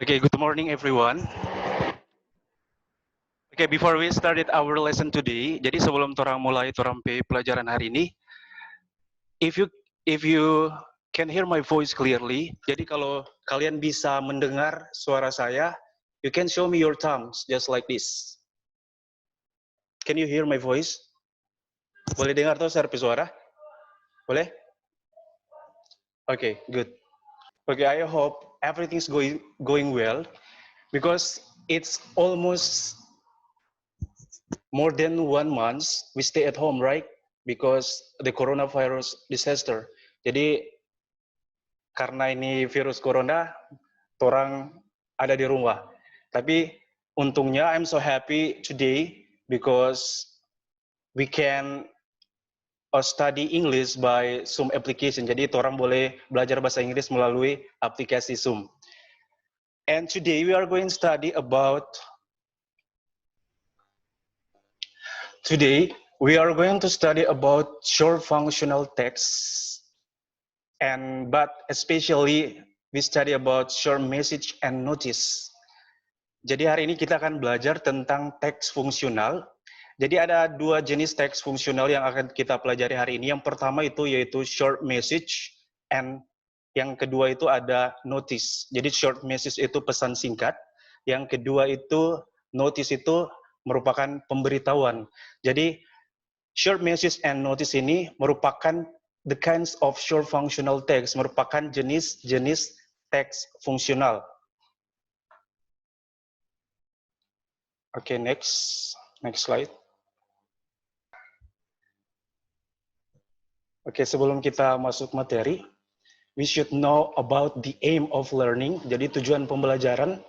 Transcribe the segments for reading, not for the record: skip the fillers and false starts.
Okay, good morning everyone. Okay, before we started our lesson today, jadi sebelum torang mulai torang pe pelajaran hari ini, if you can hear my voice clearly, jadi kalau kalian bisa mendengar suara saya, you can show me your thumbs just like this. Can you hear my voice? Boleh dengar tuh servis suara? Boleh? Okay, good. Okay, I hope everything's going well because it's almost more than 1 month we stay at home, right? Because the coronavirus disaster. Jadi karena ini virus corona, orang ada di rumah. Tapi untungnya I'm so happy today because we can study English by Zoom application. Jadi orang boleh belajar bahasa Inggris melalui aplikasi Zoom. And today we are going to study about short functional text, but especially we study about short message and notice. Jadi hari ini kita akan belajar tentang teks fungsional. Jadi ada dua jenis teks fungsional yang akan kita pelajari hari ini. Yang pertama itu yaitu short message, and yang kedua itu ada notice. Jadi short message itu pesan singkat, yang kedua itu notice itu merupakan pemberitahuan. Jadi short message and notice ini merupakan the kinds of short functional text, merupakan jenis-jenis teks fungsional. Oke, next slide. Oke, sebelum kita masuk materi, we should know about the aim of learning. Jadi tujuan pembelajaran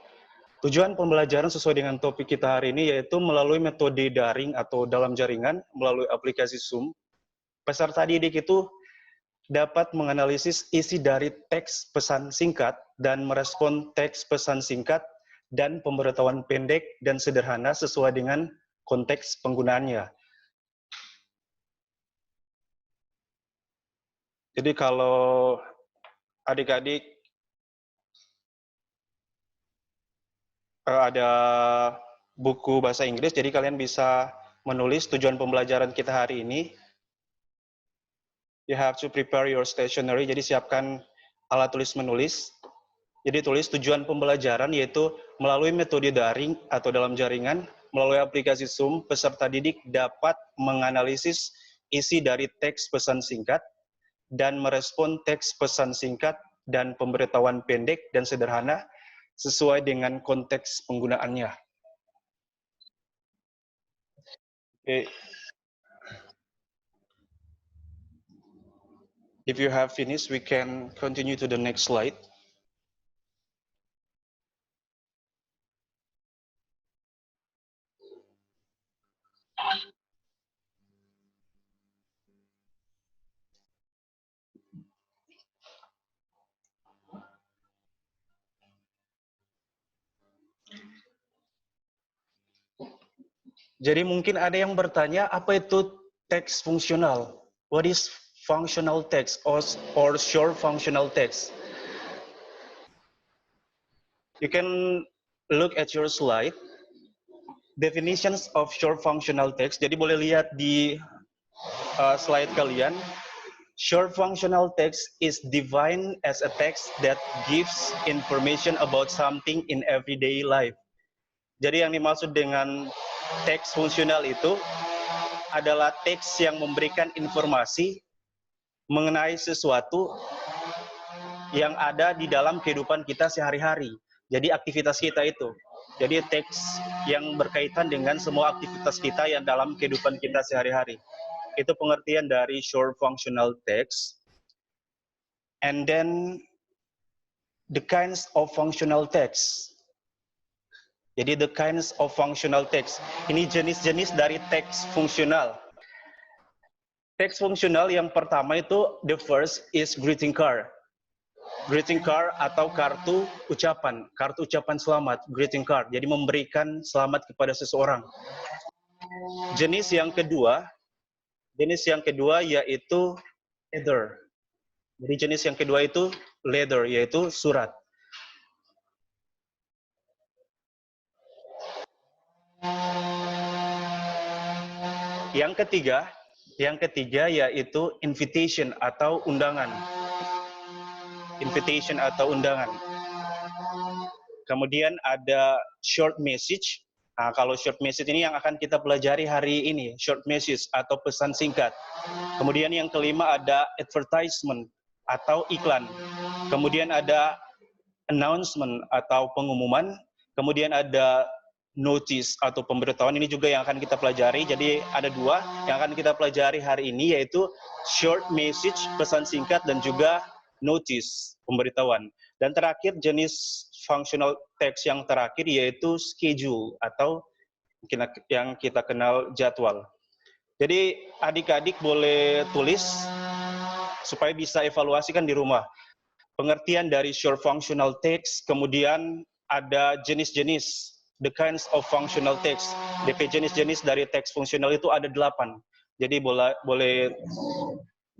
sesuai dengan topik kita hari ini yaitu melalui metode daring atau dalam jaringan melalui aplikasi Zoom. Peserta didik itu dapat menganalisis isi dari teks pesan singkat dan merespon teks pesan singkat dan pemberitahuan pendek dan sederhana sesuai dengan konteks penggunaannya. Jadi kalau adik-adik ada buku bahasa Inggris, jadi kalian bisa menulis tujuan pembelajaran kita hari ini. You have to prepare your stationery, jadi siapkan alat tulis menulis. Jadi tulis tujuan pembelajaran yaitu melalui metode daring atau dalam jaringan, melalui aplikasi Zoom, peserta didik dapat menganalisis isi dari teks pesan singkat dan merespon teks pesan singkat dan pemberitahuan pendek dan sederhana sesuai dengan konteks penggunaannya. Okay. If you have finished, we can continue to the next slide. Jadi mungkin ada yang bertanya, apa itu teks fungsional? What is functional text or short functional text? You can look at your slide. Definitions of short functional text. Jadi boleh lihat di slide kalian. Short functional text is defined as a text that gives information about something in everyday life. Jadi yang dimaksud dengan teks fungsional itu adalah teks yang memberikan informasi mengenai sesuatu yang ada di dalam kehidupan kita sehari-hari. Jadi aktivitas kita itu. Jadi teks yang berkaitan dengan semua aktivitas kita yang dalam kehidupan kita sehari-hari. Itu pengertian dari short functional text. And then the kinds of functional text. Jadi the kinds of functional text. Ini jenis-jenis dari teks fungsional. Teks fungsional yang pertama itu, the first is greeting card. Greeting card atau kartu ucapan selamat, greeting card. Jadi memberikan selamat kepada seseorang. Jenis yang kedua yaitu letter. Jadi jenis yang kedua itu letter, yaitu surat. Yang ketiga yaitu invitation atau undangan. Invitation atau undangan. Kemudian ada short message. Nah, kalau short message ini yang akan kita pelajari hari ini, short message atau pesan singkat. Kemudian yang kelima ada advertisement atau iklan. Kemudian ada announcement atau pengumuman. Kemudian ada notice atau pemberitahuan, ini juga yang akan kita pelajari. Jadi ada dua yang akan kita pelajari hari ini, yaitu short message, pesan singkat, dan juga notice, pemberitahuan. Dan terakhir jenis functional text yang terakhir yaitu schedule atau yang kita kenal jadwal. Jadi adik-adik boleh tulis supaya bisa evaluasikan di rumah. Pengertian dari short functional text, kemudian ada jenis-jenis, the kinds of functional text. DP jenis-jenis dari teks fungsional itu ada 8. Jadi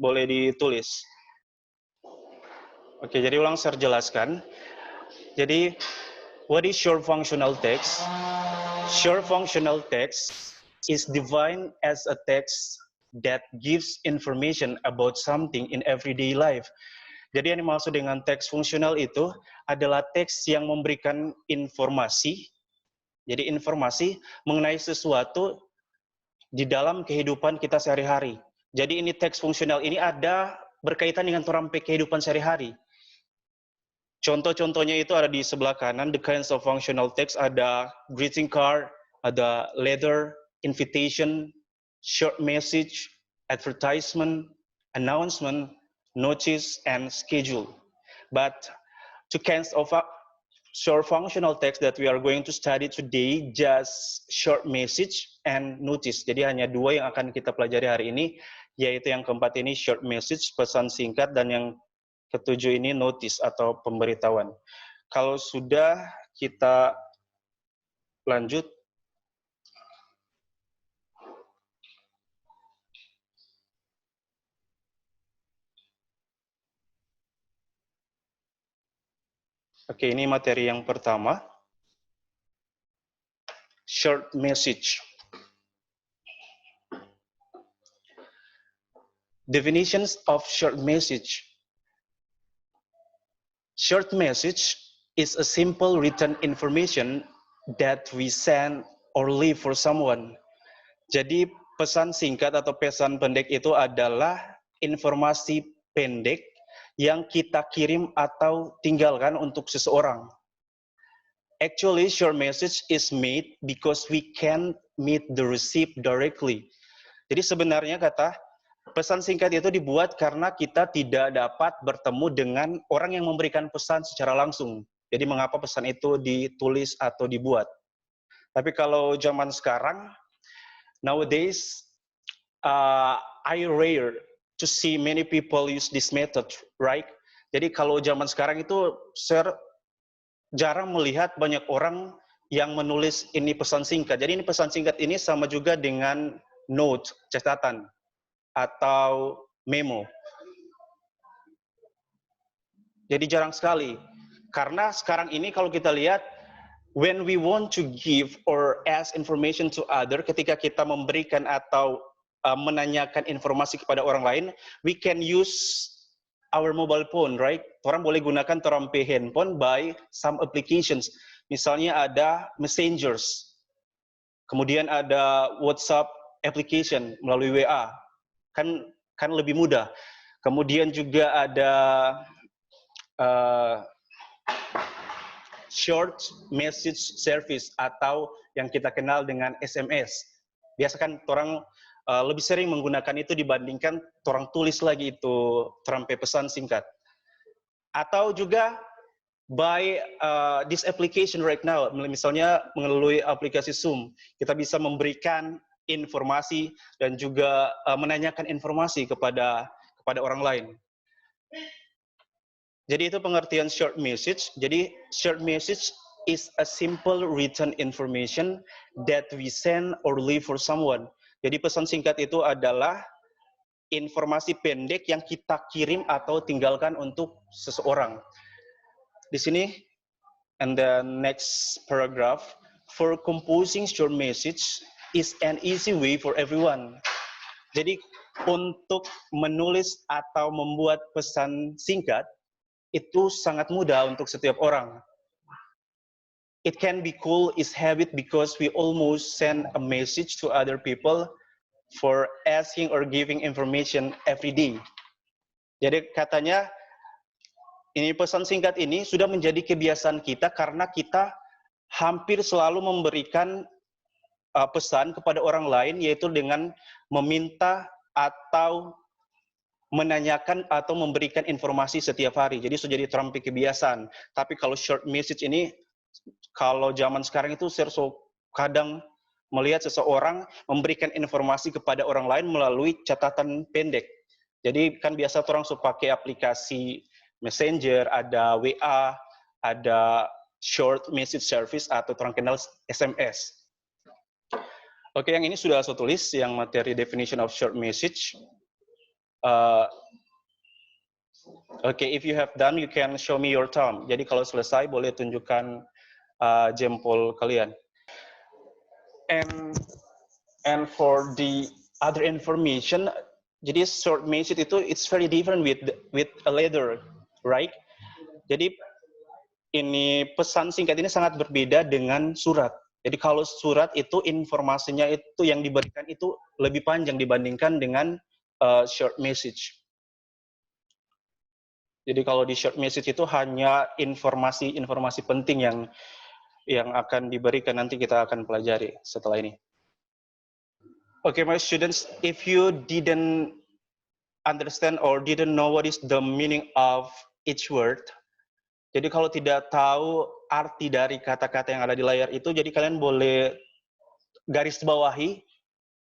boleh ditulis. Oke, jadi ulang saya jelaskan. Jadi, what is short functional text? Short functional text is defined as a text that gives information about something in everyday life. Jadi yang dimaksud dengan teks fungsional itu adalah teks yang memberikan informasi, jadi informasi mengenai sesuatu di dalam kehidupan kita sehari-hari. Jadi ini teks fungsional ini ada berkaitan dengan kehidupan sehari-hari. Contoh-contohnya itu ada di sebelah kanan, the kinds of functional text, ada greeting card, ada letter, invitation, short message, advertisement, announcement, notice, and schedule. But two kinds of short functional text that we are going to study today, just short message and notice. Jadi hanya dua yang akan kita pelajari hari ini, yaitu yang keempat ini short message, pesan singkat, dan yang ketujuh ini notice atau pemberitahuan. Kalau sudah, kita lanjut. Oke, ini materi yang pertama. Short message. Definitions of short message. Short message is a simple written information that we send or leave for someone. Jadi pesan singkat atau pesan pendek itu adalah informasi pendek yang kita kirim atau tinggalkan untuk seseorang. Actually, short message is made because we can't meet the receipt directly. Jadi sebenarnya pesan singkat itu dibuat karena kita tidak dapat bertemu dengan orang yang memberikan pesan secara langsung. Jadi mengapa pesan itu ditulis atau dibuat. Tapi kalau zaman sekarang, nowadays, I rare to see many people use this method, right? Jadi kalau zaman sekarang itu, saya jarang melihat banyak orang yang menulis ini pesan singkat. Jadi ini pesan singkat ini sama juga dengan note, catatan, atau memo. Jadi jarang sekali. Karena sekarang ini kalau kita lihat, when we want to give or ask information to other, ketika kita memberikan atau menanyakan informasi kepada orang lain, we can use our mobile phone, right? Orang boleh gunakan terampi handphone by some applications. Misalnya ada messengers, kemudian ada WhatsApp application melalui WA, kan lebih mudah. Kemudian juga ada short message service atau yang kita kenal dengan SMS. Biasa kan orang lebih sering menggunakan itu dibandingkan orang tulis lagi itu terampi pesan singkat. Atau juga by this application right now, misalnya melalui aplikasi Zoom, kita bisa memberikan informasi dan juga menanyakan informasi kepada orang lain. Jadi itu pengertian short message. Jadi short message is a simple written information that we send or leave for someone. Jadi pesan singkat itu adalah informasi pendek yang kita kirim atau tinggalkan untuk seseorang. Di sini, and the next paragraph, for composing short message is an easy way for everyone. Jadi untuk menulis atau membuat pesan singkat itu sangat mudah untuk setiap orang. It can be cool is habit because we almost send a message to other people for asking or giving information every day. Jadi katanya ini pesan singkat ini sudah menjadi kebiasaan kita karena kita hampir selalu memberikan pesan kepada orang lain, yaitu dengan meminta atau menanyakan atau memberikan informasi setiap hari. Jadi sudah jadi terampil kebiasaan. Tapi kalau short message ini, kalau zaman sekarang itu saya kadang melihat seseorang memberikan informasi kepada orang lain melalui catatan pendek. Jadi kan biasa orang suka pakai aplikasi Messenger, ada WA, ada short message service atau orang kenal SMS. Oke, yang ini sudah saya tulis, yang materi definition of short message. Oke, if you have done, you can show me your thumb. Jadi kalau selesai, boleh tunjukkan jempol kalian. And for the other information, jadi short message itu it's very different with a letter, right? Jadi ini pesan singkat ini sangat berbeda dengan surat. Jadi kalau surat itu informasinya itu yang diberikan itu lebih panjang dibandingkan dengan short message. Jadi kalau di short message itu hanya informasi penting yang akan diberikan, nanti kita akan pelajari setelah ini. Okay, my students, if you didn't understand or didn't know what is the meaning of each word, jadi kalau tidak tahu arti dari kata-kata yang ada di layar itu, jadi kalian boleh garis bawahi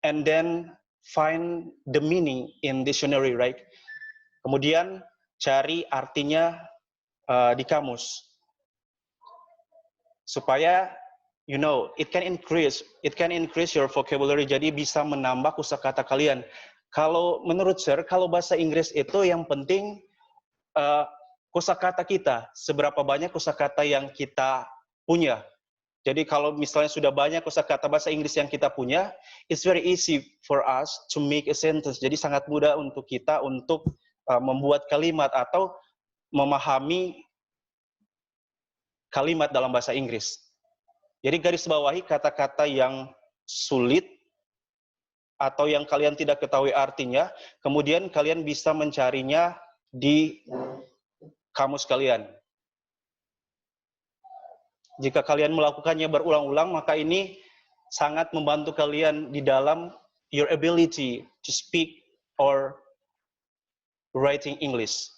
and then find the meaning in dictionary, right? Kemudian cari artinya di kamus. Supaya you know, it can increase your vocabulary, jadi bisa menambah kosakata kalian. Kalau menurut Sir, kalau bahasa Inggris itu yang penting kosakata kita, seberapa banyak kosakata yang kita punya. Jadi kalau misalnya sudah banyak kosakata bahasa Inggris yang kita punya, it's very easy for us to make a sentence. Jadi sangat mudah untuk kita untuk membuat kalimat atau memahami kalimat dalam bahasa Inggris. Jadi garis bawahi kata-kata yang sulit atau yang kalian tidak ketahui artinya, kemudian kalian bisa mencarinya di kamus kalian. Jika kalian melakukannya berulang-ulang, maka ini sangat membantu kalian di dalam your ability to speak or writing English.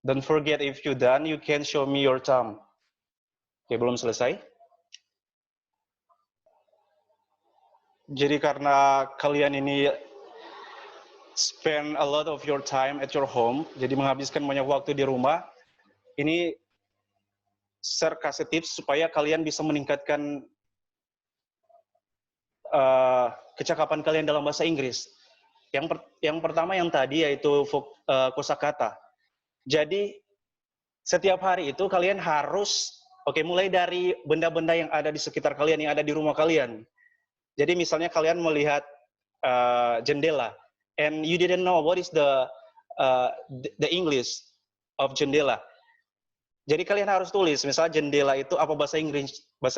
Don't forget, if you're done, you can show me your thumb. Oke, belum selesai. Jadi karena kalian ini spend a lot of your time at your home, jadi menghabiskan banyak waktu di rumah, ini Sir kasih tips supaya kalian bisa meningkatkan kecakapan kalian dalam bahasa Inggris. Yang pertama yang tadi yaitu kosakata. Jadi setiap hari itu kalian harus mulai dari benda-benda yang ada di sekitar kalian, yang ada di rumah kalian. Jadi misalnya kalian melihat jendela, and you didn't know what is the English of jendela. Jadi kalian harus tulis, misalnya jendela itu apa bahasa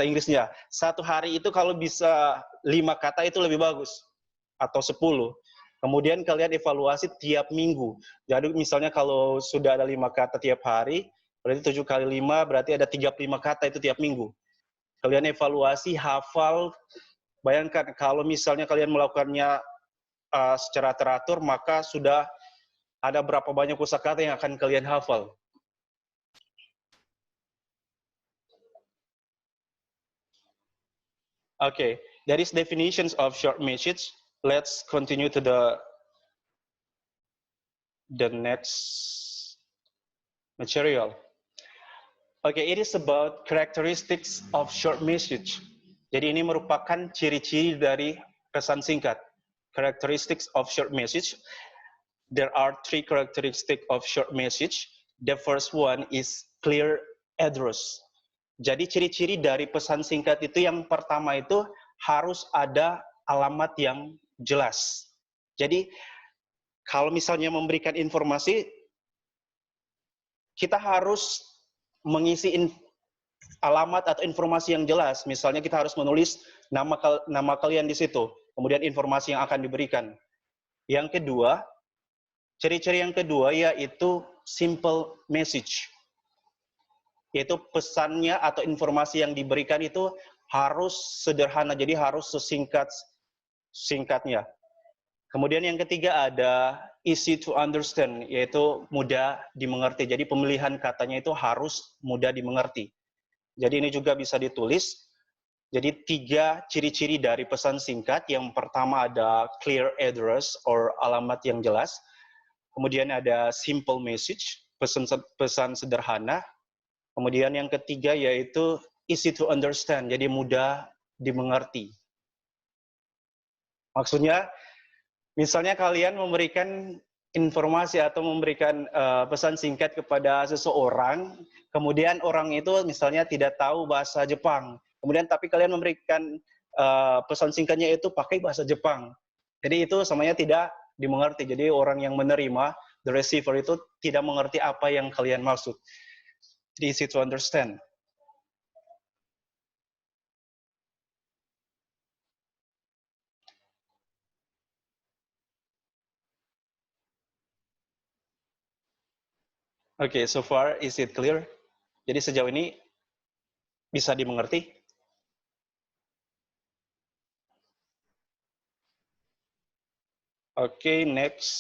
Inggrisnya. Satu hari itu kalau bisa 5 kata itu lebih bagus, atau 10. Kemudian kalian evaluasi tiap minggu. Jadi misalnya kalau sudah ada 5 kata tiap hari, berarti 7 kali 5, berarti ada 35 kata itu tiap minggu. Kalian evaluasi, hafal. Bayangkan kalau misalnya kalian melakukannya secara teratur, maka sudah ada berapa banyak kosakata yang akan kalian hafal. Okay, that is definitions of short message. Let's continue to the next material. Okay, it is about characteristics of short message. Jadi ini merupakan ciri-ciri dari pesan singkat. Characteristics of short message. there are three characteristics of short message. The first one is clear address. Jadi ciri-ciri dari pesan singkat itu yang pertama itu harus ada alamat yang jelas. Jadi kalau misalnya memberikan informasi, kita harus mengisi alamat atau informasi yang jelas. Misalnya kita harus menulis nama kalian di situ, kemudian informasi yang akan diberikan. Yang kedua, ciri-ciri yang kedua yaitu simple message. Yaitu pesannya atau informasi yang diberikan itu harus sederhana, jadi harus sesingkatnya. Kemudian yang ketiga ada easy to understand, yaitu mudah dimengerti. Jadi pemilihan katanya itu harus mudah dimengerti. Jadi ini juga bisa ditulis. Jadi 3 ciri-ciri dari pesan singkat. Yang pertama ada clear address or alamat yang jelas. Kemudian ada simple message, pesan sederhana. Kemudian yang ketiga yaitu easy to understand, jadi mudah dimengerti. Maksudnya, misalnya kalian memberikan informasi atau memberikan pesan singkat kepada seseorang, kemudian orang itu misalnya tidak tahu bahasa Jepang, kemudian tapi kalian memberikan pesan singkatnya itu pakai bahasa Jepang. Jadi itu semuanya tidak dimengerti. Jadi orang yang menerima, the receiver itu tidak mengerti apa yang kalian maksud. Easy to understand. Okay, so far is it clear? Jadi sejauh ini bisa dimengerti? Okay, next.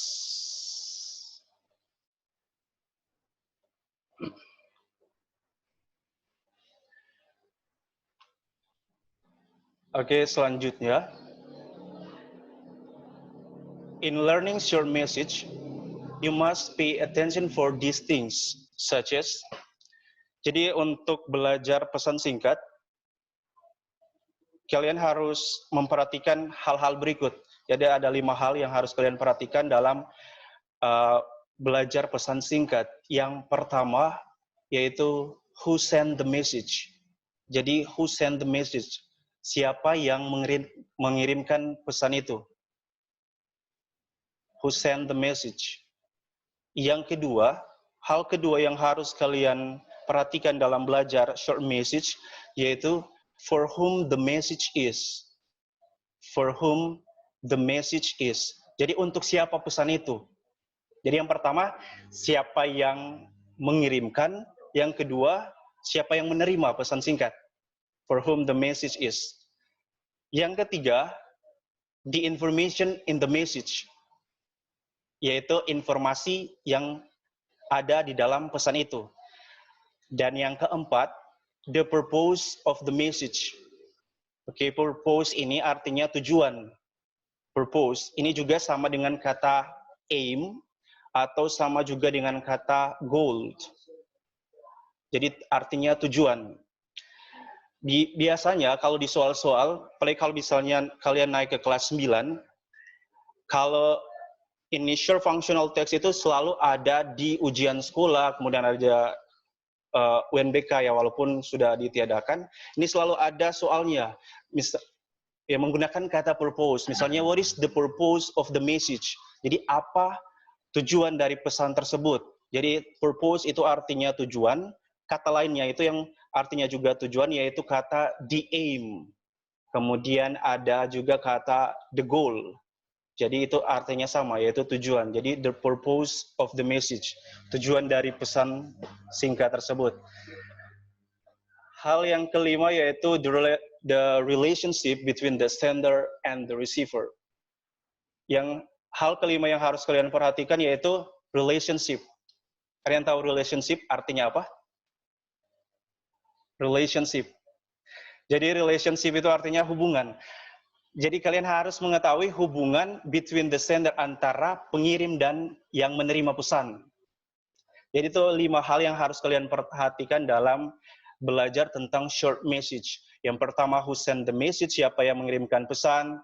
Oke, selanjutnya. In learning short message, you must pay attention for these things, such as. Jadi untuk belajar pesan singkat, kalian harus memperhatikan hal-hal berikut. Jadi ada 5 hal yang harus kalian perhatikan dalam belajar pesan singkat. Yang pertama yaitu who send the message. Jadi who send the message? Siapa yang mengirimkan pesan itu? Who send the message? Yang kedua, hal kedua yang harus kalian perhatikan dalam belajar short message yaitu for whom the message is. For whom the message is. Jadi untuk siapa pesan itu? Jadi yang pertama, siapa yang mengirimkan. Yang kedua, siapa yang menerima pesan singkat. For whom the message is. Yang ketiga, the information in the message. Yaitu informasi yang ada di dalam pesan itu. Dan yang keempat, the purpose of the message. Oke, purpose ini artinya tujuan. Purpose ini juga sama dengan kata aim atau sama juga dengan kata goal. Jadi artinya tujuan. Biasanya kalau di soal-soal, apalagi kalau misalnya kalian naik ke kelas 9, kalau ini short functional text itu selalu ada di ujian sekolah, kemudian ada UNBK ya, walaupun sudah ditiadakan, ini selalu ada soalnya. Ya, menggunakan kata purpose. Misalnya, what is the purpose of the message? Jadi apa tujuan dari pesan tersebut? Jadi purpose itu artinya tujuan. Kata lainnya itu yang artinya juga tujuan, yaitu kata the aim. Kemudian ada juga kata the goal. Jadi itu artinya sama, yaitu tujuan. Jadi the purpose of the message. Tujuan dari pesan singkat tersebut. Hal yang kelima yaitu the relationship between the sender and the receiver. Yang hal kelima yang harus kalian perhatikan yaitu relationship. Kalian tahu relationship artinya apa? Relationship. Jadi relationship itu artinya hubungan. Jadi kalian harus mengetahui hubungan between the sender, antara pengirim dan yang menerima pesan. Jadi itu 5 hal yang harus kalian perhatikan dalam belajar tentang short message. Yang pertama, who send the message, siapa yang mengirimkan pesan.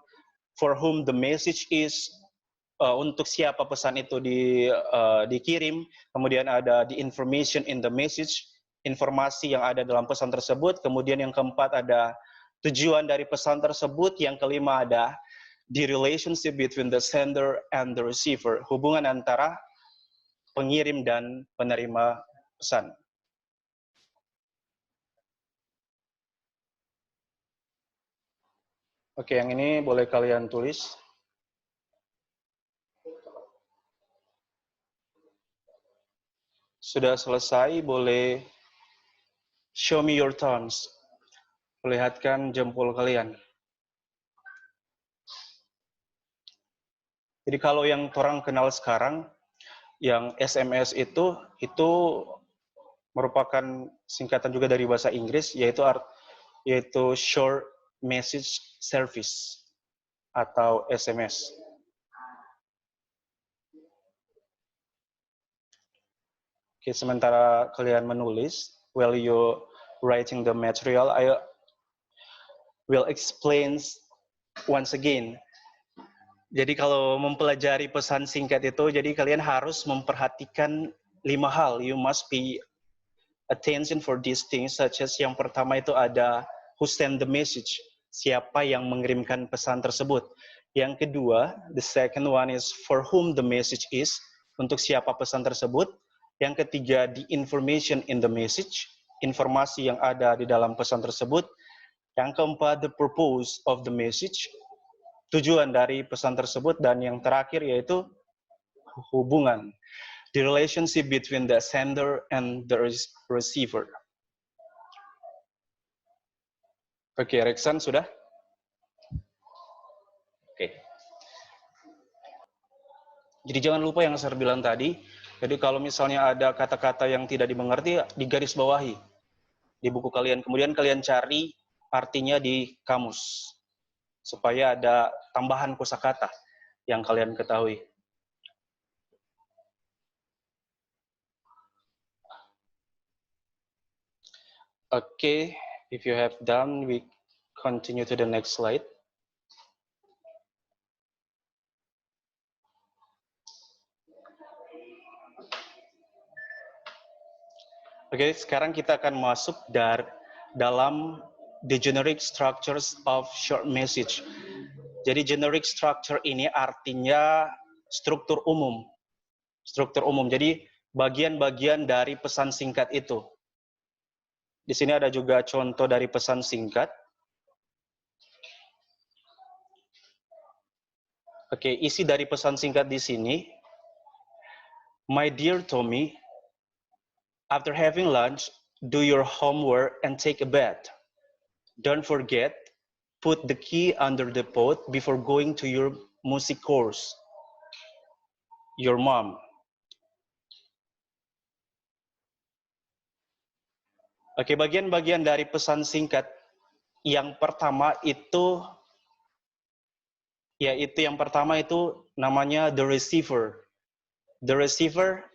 For whom the message is. untuk siapa pesan itu dikirim, kemudian ada the information in the message, informasi yang ada dalam pesan tersebut, kemudian yang keempat ada tujuan dari pesan tersebut, yang kelima ada the relationship between the sender and the receiver, hubungan antara pengirim dan penerima pesan. Oke, yang ini boleh kalian tulis. Sudah selesai, boleh show me your thumbs. Perlihatkan jempol kalian. Jadi kalau yang orang kenal sekarang, yang SMS itu merupakan singkatan juga dari bahasa Inggris, yaitu Short Message Service atau SMS. Oke, sementara kalian menulis, while you writing the material, I will explain once again. Jadi kalau mempelajari pesan singkat itu, jadi kalian harus memperhatikan 5 hal. You must be attention for these things, such as yang pertama itu ada who send the message, siapa yang mengirimkan pesan tersebut. Yang kedua, the second one is for whom the message is, untuk siapa pesan tersebut. Yang ketiga, the information in the message, informasi yang ada di dalam pesan tersebut. Yang keempat, the purpose of the message, tujuan dari pesan tersebut. Dan yang terakhir yaitu hubungan, the relationship between the sender and the receiver. Oke, Reksan sudah? Oke. Jadi jangan lupa yang saya bilang tadi, jadi kalau misalnya ada kata-kata yang tidak dimengerti, digaris bawahi di buku kalian. Kemudian kalian cari artinya di kamus, supaya ada tambahan kosakata yang kalian ketahui. Okay, if you have done, we continue to the next slide. Oke, sekarang kita akan masuk dalam the generic structures of short message. Jadi generic structure ini artinya struktur umum. Struktur umum. Jadi bagian-bagian dari pesan singkat itu. Di sini ada juga contoh dari pesan singkat. Oke, isi dari pesan singkat di sini. My dear Tommy, after having lunch, do your homework and take a bath. Don't forget, put the key under the pot before going to your music course. Your mom. Oke, bagian-bagian dari pesan singkat yang pertama itu, namanya the receiver. The receiver,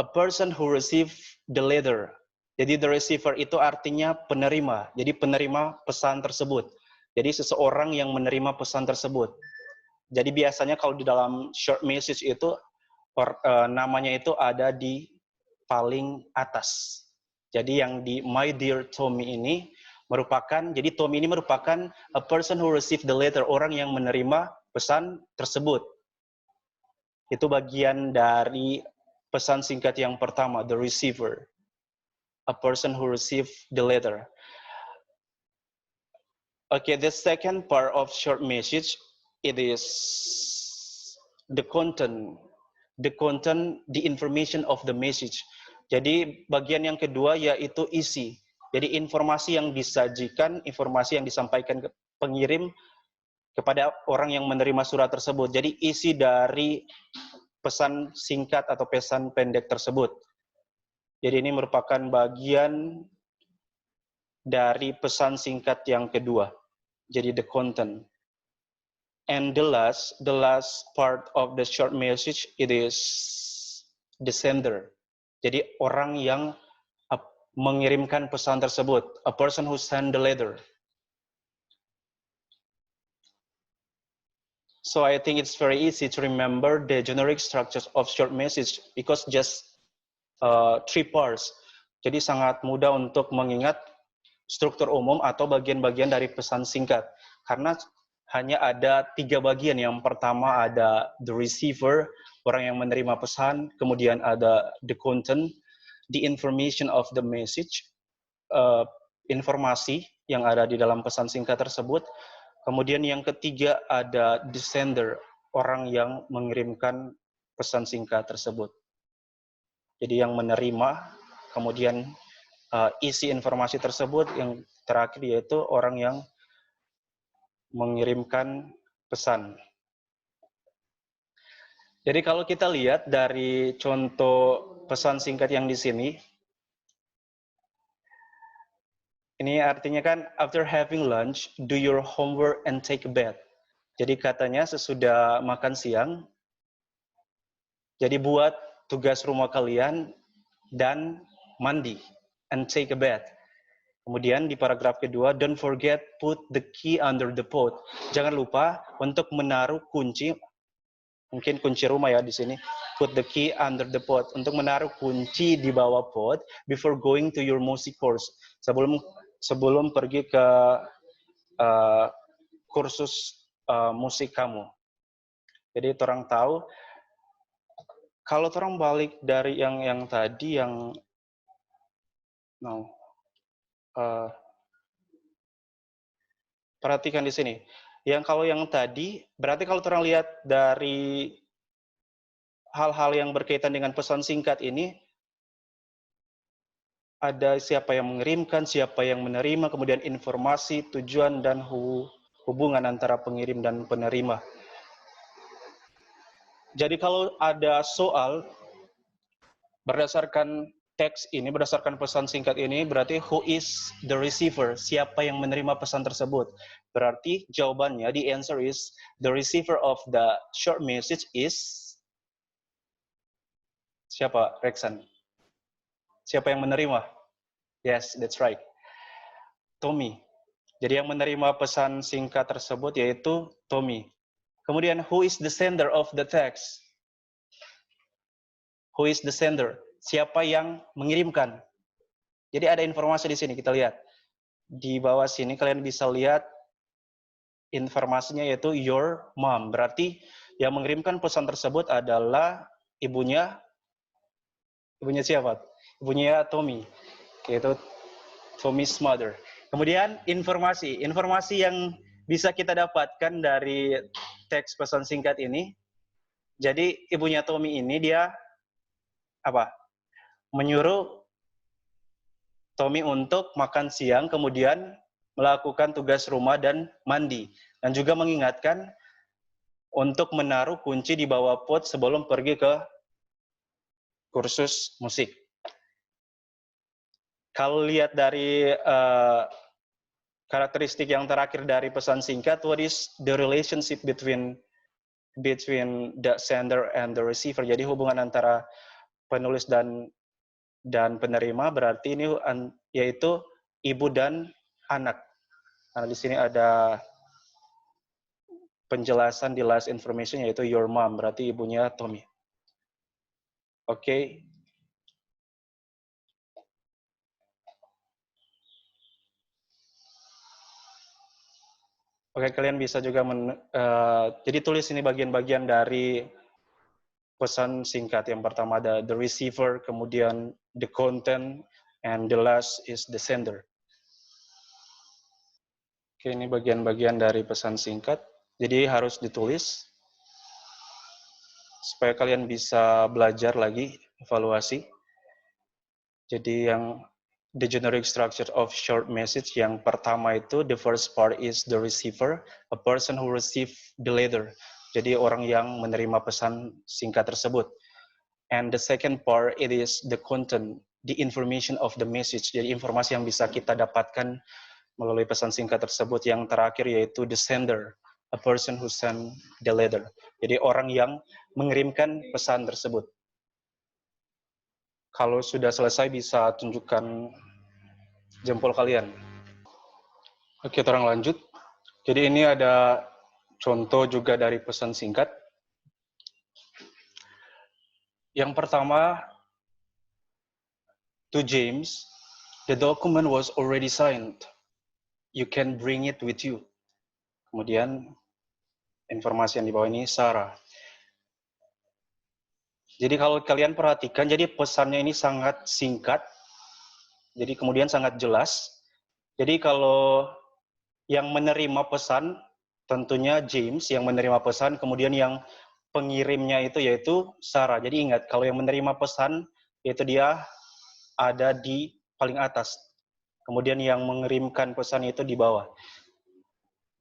a person who receive the letter. Jadi the receiver itu artinya penerima. Jadi penerima pesan tersebut. Jadi seseorang yang menerima pesan tersebut. Jadi biasanya kalau di dalam short message itu namanya itu ada di paling atas. Jadi yang di My Dear Tommy ini merupakan, jadi Tommy ini merupakan a person who received the letter, orang yang menerima pesan tersebut. Itu bagian dari pesan singkat yang pertama, the receiver. A person who received the letter. Okay, the second part of short message, it is the content. The content, the information of the message. Jadi bagian yang kedua yaitu isi. Jadi informasi yang disajikan, informasi yang disampaikan ke pengirim kepada orang yang menerima surat tersebut. Jadi isi dari pesan singkat atau pesan pendek tersebut. Jadi ini merupakan bagian dari pesan singkat yang kedua. Jadi the content. And the last part of the short message, it is the sender. Jadi orang yang mengirimkan pesan tersebut, a person who send the letter. So I think it's very easy to remember the generic structures of short message because just 3 parts. Jadi sangat mudah untuk mengingat struktur umum atau bagian-bagian dari pesan singkat. Karena hanya ada 3 bagian. Yang pertama ada the receiver, orang yang menerima pesan. Kemudian ada the content, the information of the message, informasi yang ada di dalam pesan singkat tersebut. Kemudian yang ketiga ada the sender, orang yang mengirimkan pesan singkat tersebut. Jadi yang menerima, kemudian isi informasi tersebut, yang terakhir yaitu orang yang mengirimkan pesan. Jadi kalau kita lihat dari contoh pesan singkat yang di sini, ini artinya kan after having lunch, do your homework and take a bath. Jadi katanya sesudah makan siang, jadi buat tugas rumah kalian dan mandi and take a bath. Kemudian di paragraf kedua, don't forget put the key under the pot. Jangan lupa untuk menaruh kunci, mungkin kunci rumah ya di sini. Put the key under the pot, untuk menaruh kunci di bawah pot before going to your music course. Sebelum pergi ke kursus musik kamu. Jadi orang tahu kalau orang balik dari yang tadi yang perhatikan di sini. Yang kalau yang tadi berarti kalau orang lihat dari hal-hal yang berkaitan dengan pesan singkat ini, ada siapa yang mengirimkan, siapa yang menerima, kemudian informasi, tujuan, dan hubungan antara pengirim dan penerima. Jadi kalau ada soal berdasarkan teks ini, berdasarkan pesan singkat ini, berarti who is the receiver? Siapa yang menerima pesan tersebut? Berarti jawabannya, the answer is, the receiver of the short message is, siapa, Rexan? Siapa yang menerima? Yes, that's right. Tommy. Jadi yang menerima pesan singkat tersebut yaitu Tommy. Kemudian, who is the sender of the text? Who is the sender? Siapa yang mengirimkan? Jadi ada informasi di sini, kita lihat. Di bawah sini kalian bisa lihat informasinya yaitu your mom. Berarti yang mengirimkan pesan tersebut adalah ibunya siapa? Ibunya Tommy, yaitu Tommy's mother. Kemudian informasi yang bisa kita dapatkan dari teks pesan singkat ini. Jadi ibunya Tommy ini dia menyuruh Tommy untuk makan siang, kemudian melakukan tugas rumah dan mandi, dan juga mengingatkan untuk menaruh kunci di bawah pot sebelum pergi ke kursus musik. Kalau lihat dari karakteristik yang terakhir dari pesan singkat, what is the relationship between the sender and the receiver? Jadi hubungan antara penulis dan penerima, berarti ini yaitu ibu dan anak. Nah, di sini ada penjelasan di last information yaitu your mom, berarti ibunya Tommy. Oke. Oke, kalian bisa juga jadi tulis ini bagian-bagian dari pesan singkat. Yang pertama ada the receiver, kemudian the content, and the last is the sender. Oke, ini bagian-bagian dari pesan singkat. Jadi harus ditulis supaya kalian bisa belajar lagi, evaluasi. Jadi yang the generic structure of short message, yang pertama itu the first part is the receiver, a person who receive the letter. Jadi orang yang menerima pesan singkat tersebut. And the second part it is the content, the information of the message. Jadi informasi yang bisa kita dapatkan melalui pesan singkat tersebut. Yang terakhir yaitu the sender, a person who send the letter. Jadi orang yang mengirimkan pesan tersebut. Kalau sudah selesai bisa tunjukkan jempol kalian. Oke, orang lanjut. Jadi ini ada contoh juga dari pesan singkat. Yang pertama, to James, the document was already signed. You can bring it with you. Kemudian informasi yang di bawah ini Sarah. Jadi kalau kalian perhatikan, jadi pesannya ini sangat singkat, jadi kemudian sangat jelas. Jadi kalau yang menerima pesan, tentunya James yang menerima pesan, kemudian yang pengirimnya itu yaitu Sarah. Jadi ingat, kalau yang menerima pesan, yaitu dia ada di paling atas. Kemudian yang mengirimkan pesan itu di bawah.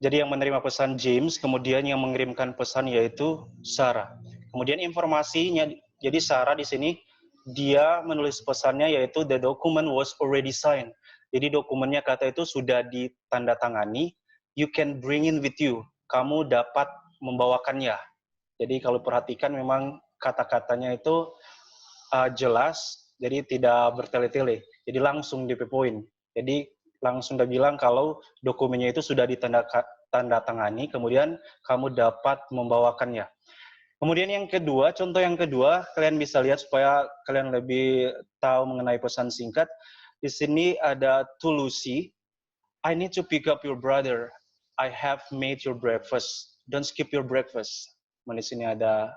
Jadi yang menerima pesan James, kemudian yang mengirimkan pesan yaitu Sarah. Kemudian informasinya, jadi Sarah di sini dia menulis pesannya yaitu the document was already signed. Jadi dokumennya kata itu sudah ditandatangani. You can bring in with you. Kamu dapat membawakannya. Jadi kalau perhatikan memang kata-katanya itu jelas, jadi tidak bertele-tele. Jadi langsung di point. Jadi langsung dia bilang kalau dokumennya itu sudah ditandatangani, kemudian kamu dapat membawakannya. Kemudian yang kedua, contoh yang kedua, kalian bisa lihat supaya kalian lebih tahu mengenai pesan singkat. Di sini ada to Lucy, I need to pick up your brother. I have made your breakfast. Don't skip your breakfast. Di sini ada,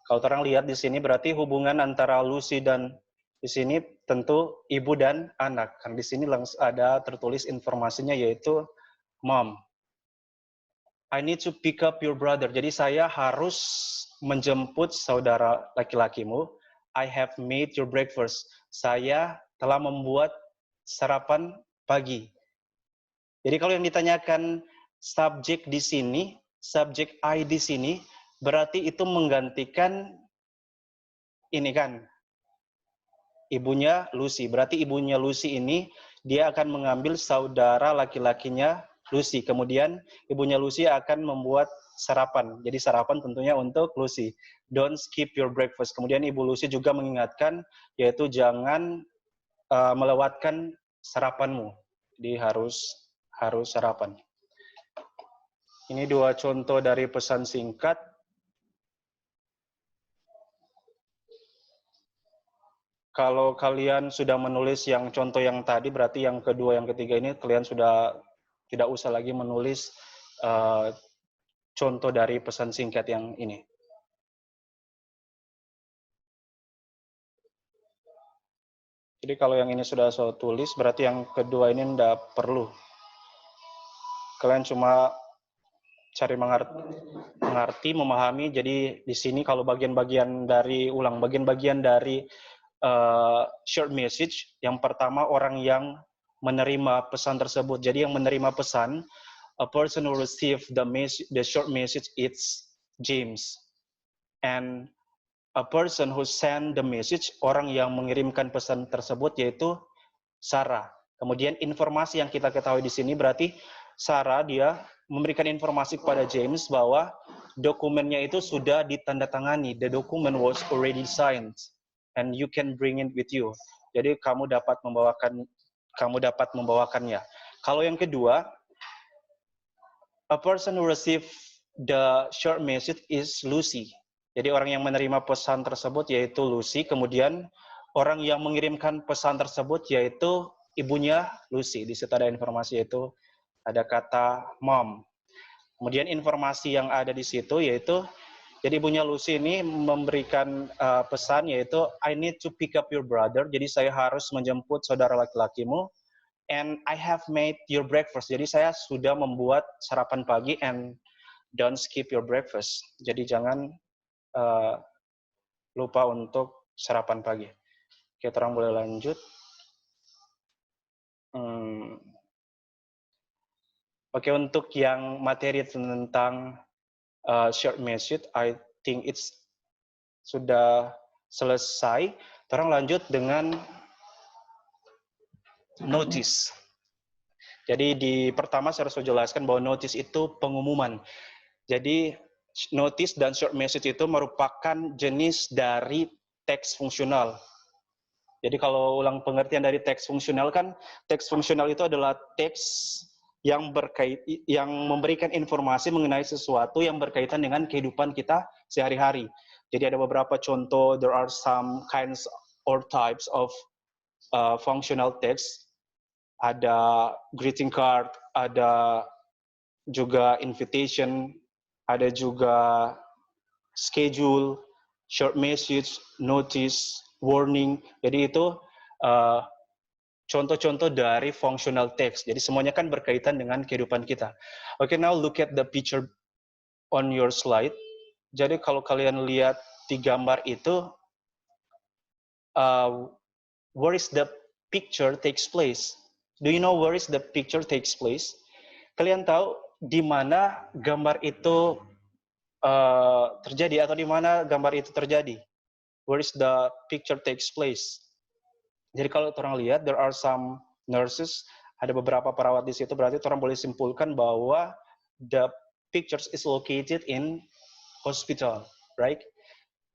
kalau orang lihat di sini berarti hubungan antara Lucy dan di sini tentu ibu dan anak. Kan di sini langsung ada tertulis informasinya yaitu mom. I need to pick up your brother. Jadi saya harus menjemput saudara laki-lakimu. I have made your breakfast. Saya telah membuat sarapan pagi. Jadi kalau yang ditanyakan subjek di sini, subjek I di sini, berarti itu menggantikan ini kan, ibunya Lucy. Berarti ibunya Lucy ini dia akan mengambil saudara laki-lakinya Lucy. Kemudian ibunya Lucy akan membuat sarapan. Jadi sarapan tentunya untuk Lucy. Don't skip your breakfast. Kemudian ibu Lucy juga mengingatkan yaitu jangan melewatkan sarapanmu. Jadi harus sarapan. Ini dua contoh dari pesan singkat. Kalau kalian sudah menulis yang contoh yang tadi, berarti yang kedua, yang ketiga ini kalian sudah tidak usah lagi menulis contoh dari pesan singkat yang ini. Jadi kalau yang ini sudah saya tulis, berarti yang kedua ini tidak perlu. Kalian cuma cari mengerti, memahami. Jadi di sini kalau bagian-bagian dari bagian-bagian dari short message, yang pertama orang yang menerima pesan tersebut. Jadi yang menerima pesan, a person who receive the short message, it's James. And a person who send the message, orang yang mengirimkan pesan tersebut yaitu Sarah. Kemudian informasi yang kita ketahui di sini berarti Sarah dia memberikan informasi kepada James bahwa dokumennya itu sudah ditandatangani. The document was already signed and you can bring it with you. Jadi kamu dapat membawakannya. Kalau yang kedua, a person who receive the short message is Lucy. Jadi orang yang menerima pesan tersebut yaitu Lucy, kemudian orang yang mengirimkan pesan tersebut yaitu ibunya Lucy. Di situ ada informasi yaitu ada kata mom. Kemudian informasi yang ada di situ yaitu, jadi ibunya Lucy ini memberikan pesan yaitu I need to pick up your brother. Jadi saya harus menjemput saudara laki-lakimu. And I have made your breakfast. Jadi saya sudah membuat sarapan pagi and don't skip your breakfast. Jadi jangan lupa untuk sarapan pagi. Oke, orang boleh lanjut. Oke, untuk yang materi tentang short message, I think it's sudah selesai. Orang lanjut dengan notice. Jadi di pertama saya harus jelaskan bahwa notice itu pengumuman. Jadi notice dan short message itu merupakan jenis dari teks fungsional. Jadi kalau ulang pengertian dari teks fungsional kan, teks fungsional itu adalah teks yang memberikan informasi mengenai sesuatu yang berkaitan dengan kehidupan kita sehari-hari. Jadi ada beberapa contoh, there are some kinds or types of functional text. Ada greeting card, ada juga invitation, ada juga schedule, short message, notice, warning. Jadi itu contoh-contoh dari functional text. Jadi semuanya kan berkaitan dengan kehidupan kita. Okay, now look at the picture on your slide. Jadi kalau kalian lihat di gambar itu, where is the picture takes place? Do you know where is the picture takes place? Kalian tahu di mana gambar itu terjadi atau di mana gambar itu terjadi? Where is the picture takes place? Jadi kalau orang lihat, there are some nurses, ada beberapa perawat di situ, berarti orang boleh simpulkan bahwa the pictures is located in hospital, right?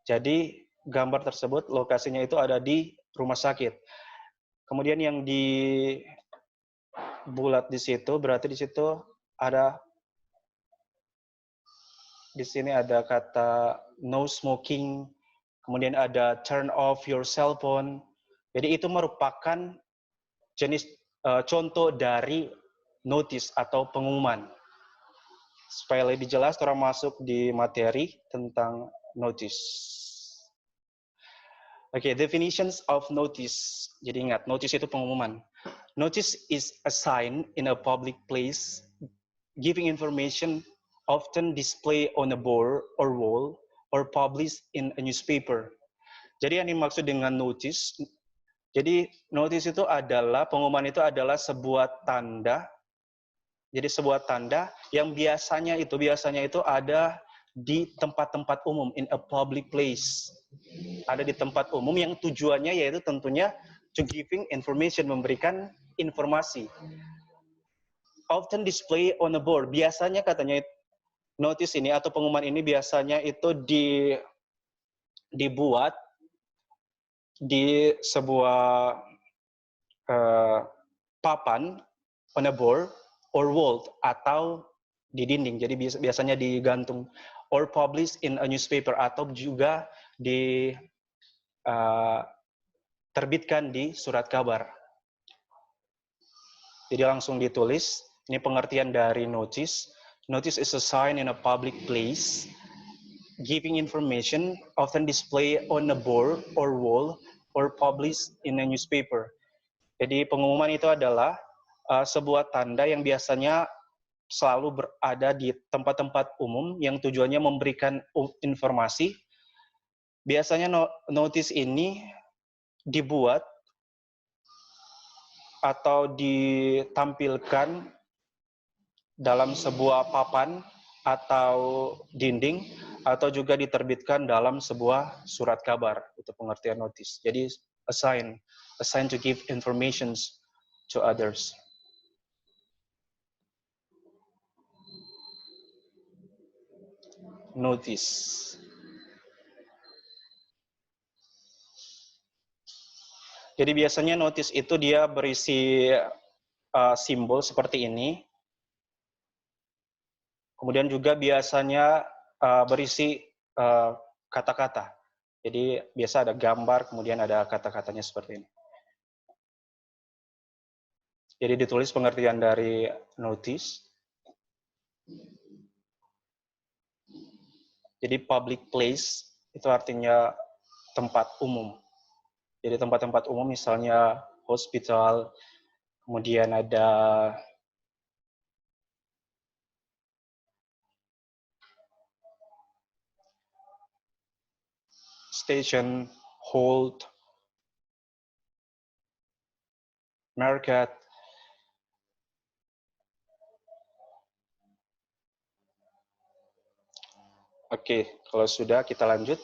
Jadi gambar tersebut lokasinya itu ada di rumah sakit. Kemudian yang di bulat di situ, berarti di situ ada, di sini ada kata no smoking, kemudian ada turn off your cell phone. Jadi itu merupakan jenis contoh dari notice atau pengumuman. Supaya lebih jelas, orang masuk di materi tentang notice. Oke, definitions of notice. Jadi ingat, notice itu pengumuman. Notice is a sign in a public place, giving information often display on a board or wall or published in a newspaper. Jadi yang dimaksud dengan notice, jadi notice itu adalah, pengumuman itu adalah sebuah tanda. Jadi sebuah tanda yang biasanya itu ada di tempat-tempat umum, in a public place. Ada di tempat umum yang tujuannya yaitu tentunya to giving information, memberikan informasi. Often display on a board. Biasanya katanya notice ini atau pengumuman ini biasanya itu dibuat di sebuah papan, on a board or wall, atau di dinding. Jadi biasanya digantung, or published in a newspaper, atau juga terbitkan di surat kabar. Jadi langsung ditulis. Ini pengertian dari notice. Notice is a sign in a public place, giving information, often display on a board or wall, or published in a newspaper. Jadi pengumuman itu adalah sebuah tanda yang biasanya selalu berada di tempat-tempat umum yang tujuannya memberikan informasi. Biasanya notice ini dibuat atau ditampilkan dalam sebuah papan atau dinding, atau juga diterbitkan dalam sebuah surat kabar. Itu pengertian notice. Jadi a sign to give information to others. Notice. Jadi biasanya notice itu dia berisi simbol seperti ini. Kemudian juga biasanya berisi kata-kata. Jadi biasa ada gambar, kemudian ada kata-katanya seperti ini. Jadi ditulis pengertian dari notice. Jadi public place itu artinya tempat umum. Jadi tempat-tempat umum misalnya hospital, kemudian ada station, hold, market. Oke, kalau sudah kita lanjut.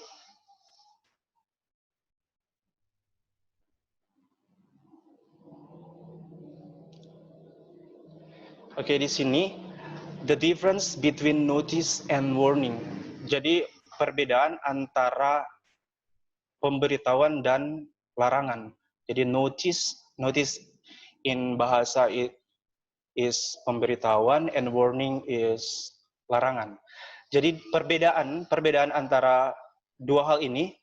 Oke, di sini the difference between notice and warning. Jadi perbedaan antara pemberitahuan dan larangan. Jadi notice in bahasa is pemberitahuan and warning is larangan. Jadi perbedaan antara dua hal ini,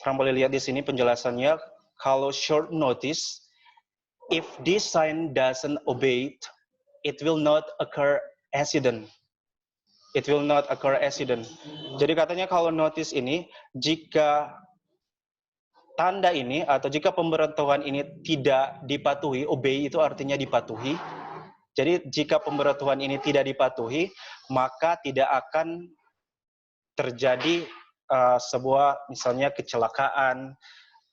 orang boleh lihat di sini penjelasannya. Kalau short notice, if this sign doesn't obey, it will not occur accident. It will not occur accident. Jadi katanya kalau notice ini, jika tanda ini atau jika pemberitahuan ini tidak dipatuhi, obey itu artinya dipatuhi. Jadi jika pemberitahuan ini tidak dipatuhi, maka tidak akan terjadi sebuah misalnya kecelakaan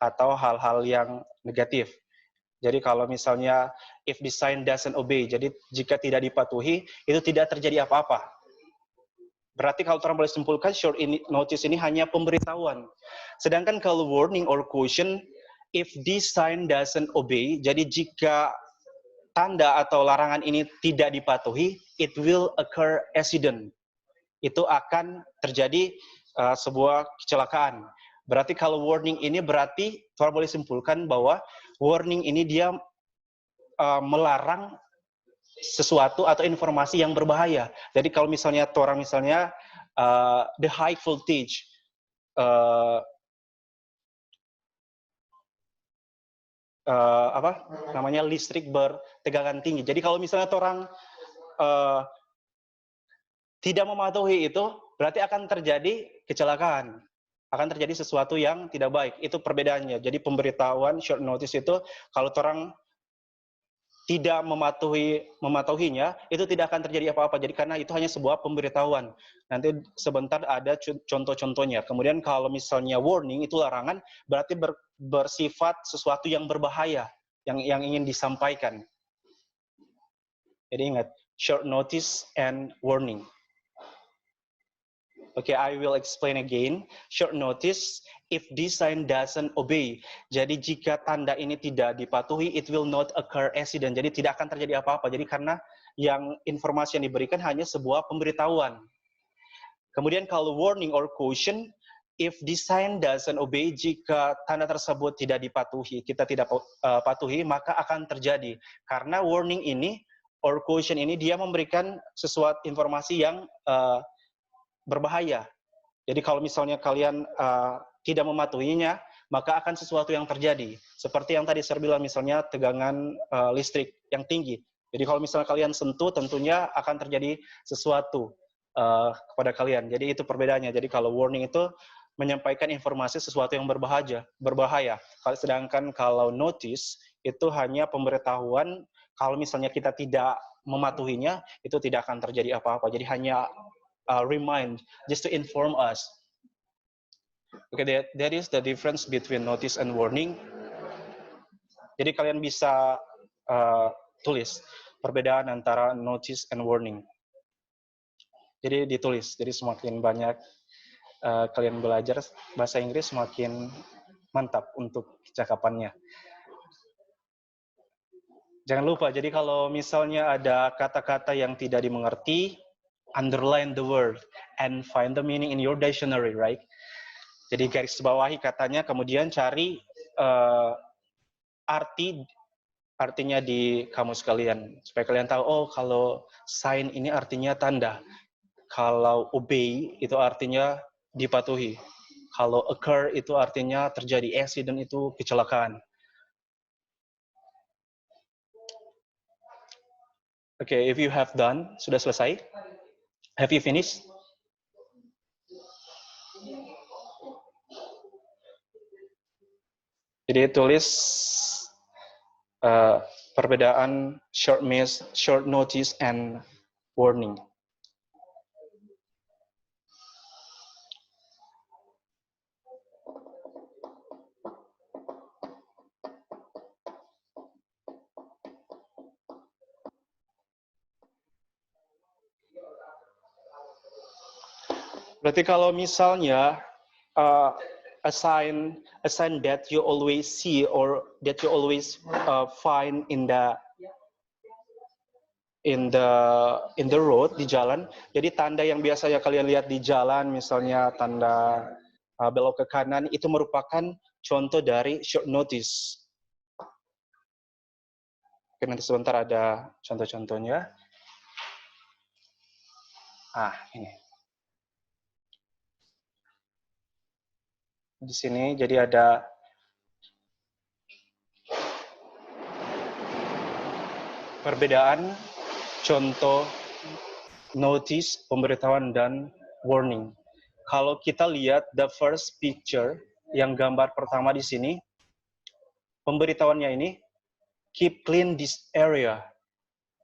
atau hal-hal yang negatif. Jadi kalau misalnya if the sign doesn't obey, jadi jika tidak dipatuhi, itu tidak terjadi apa-apa. Berarti kalau orang boleh simpulkan short notice ini hanya pemberitahuan. Sedangkan kalau warning or caution, if this sign doesn't obey, jadi jika tanda atau larangan ini tidak dipatuhi, it will occur accident. Itu akan terjadi sebuah kecelakaan. Berarti kalau warning ini berarti orang boleh simpulkan bahwa warning ini dia melarang sesuatu atau informasi yang berbahaya. Jadi kalau misalnya orang misalnya the high voltage apa namanya listrik bertegangan tinggi. Jadi kalau misalnya orang tidak mematuhi itu, berarti akan terjadi kecelakaan. Akan terjadi sesuatu yang tidak baik. Itu perbedaannya. Jadi pemberitahuan short notice itu kalau orang tidak mematuhinya, itu tidak akan terjadi apa-apa. Jadi karena itu hanya sebuah pemberitahuan. Nanti sebentar ada contoh-contohnya. Kemudian kalau misalnya warning itu larangan, berarti bersifat sesuatu yang berbahaya, yang ingin disampaikan. Jadi ingat, short notice and warning. Okay, I will explain again. Short notice, if this sign doesn't obey. Jadi jika tanda ini tidak dipatuhi, it will not occur accident. Jadi tidak akan terjadi apa-apa. Jadi karena yang informasi yang diberikan hanya sebuah pemberitahuan. Kemudian kalau warning or caution, if this sign doesn't obey, jika tanda tersebut tidak dipatuhi, kita tidak patuhi, maka akan terjadi. Karena warning ini or caution ini dia memberikan sesuatu informasi yang berbahaya. Jadi kalau misalnya kalian tidak mematuhinya, maka akan sesuatu yang terjadi. Seperti yang tadi saya bilang, misalnya tegangan listrik yang tinggi. Jadi kalau misalnya kalian sentuh, tentunya akan terjadi sesuatu kepada kalian. Jadi itu perbedaannya. Jadi kalau warning itu menyampaikan informasi sesuatu yang berbahaya. Sedangkan kalau notice itu hanya pemberitahuan. Kalau misalnya kita tidak mematuhinya, itu tidak akan terjadi apa-apa. Jadi hanya remind, just to inform us. Okay, that is the difference between notice and warning. Jadi kalian bisa tulis perbedaan antara notice and warning. Jadi ditulis. Jadi semakin banyak kalian belajar bahasa Inggris, semakin mantap untuk cakapannya. Jangan lupa, jadi kalau misalnya ada kata-kata yang tidak dimengerti, underline the word and find the meaning in your dictionary, right? Jadi garis bawahi katanya, kemudian cari artinya di kamus kalian supaya kalian tahu, oh kalau sign ini artinya tanda, kalau obey itu artinya dipatuhi, kalau occur itu artinya terjadi, accident itu kecelakaan. Okay, if you have done, sudah selesai? Have you finished? Jadi tulis perbedaan short notice and warning. Berarti kalau misalnya a sign that you always see or that you always find in the road, di jalan. Jadi tanda yang biasanya kalian lihat di jalan, misalnya tanda belok ke kanan, itu merupakan contoh dari short notice. Oke, nanti sebentar ada contoh-contohnya. Ini. Di sini jadi ada perbedaan contoh notice, pemberitahuan, dan warning. Kalau kita lihat the first picture, yang gambar pertama di sini, pemberitahuannya ini, keep clean this area,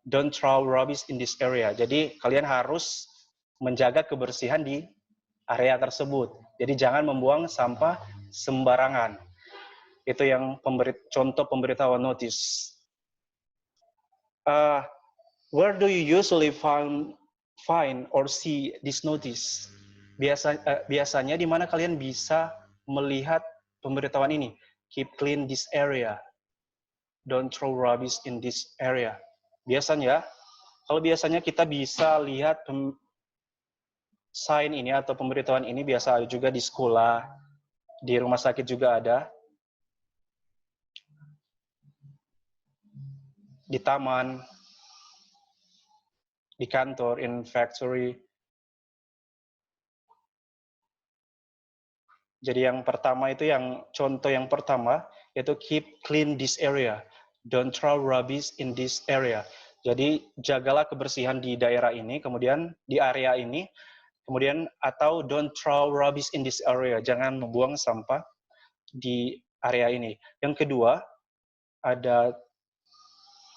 don't throw rubbish in this area. Jadi kalian harus menjaga kebersihan di area tersebut. Jadi jangan membuang sampah sembarangan. Itu yang contoh pemberitahuan notice. Where do you usually find or see this notice? Biasanya di mana kalian bisa melihat pemberitahuan ini? Keep clean this area. Don't throw rubbish in this area. Biasanya, kalau biasanya kita bisa lihat sign ini atau pemberitahuan ini biasa juga di sekolah, di rumah sakit juga ada, di taman, di kantor, in factory. Jadi yang pertama itu contoh yang pertama yaitu keep clean this area, don't throw rubbish in this area. Jadi jagalah kebersihan di daerah ini, kemudian di area ini, kemudian atau don't throw rubbish in this area, jangan membuang sampah di area ini. Yang kedua ada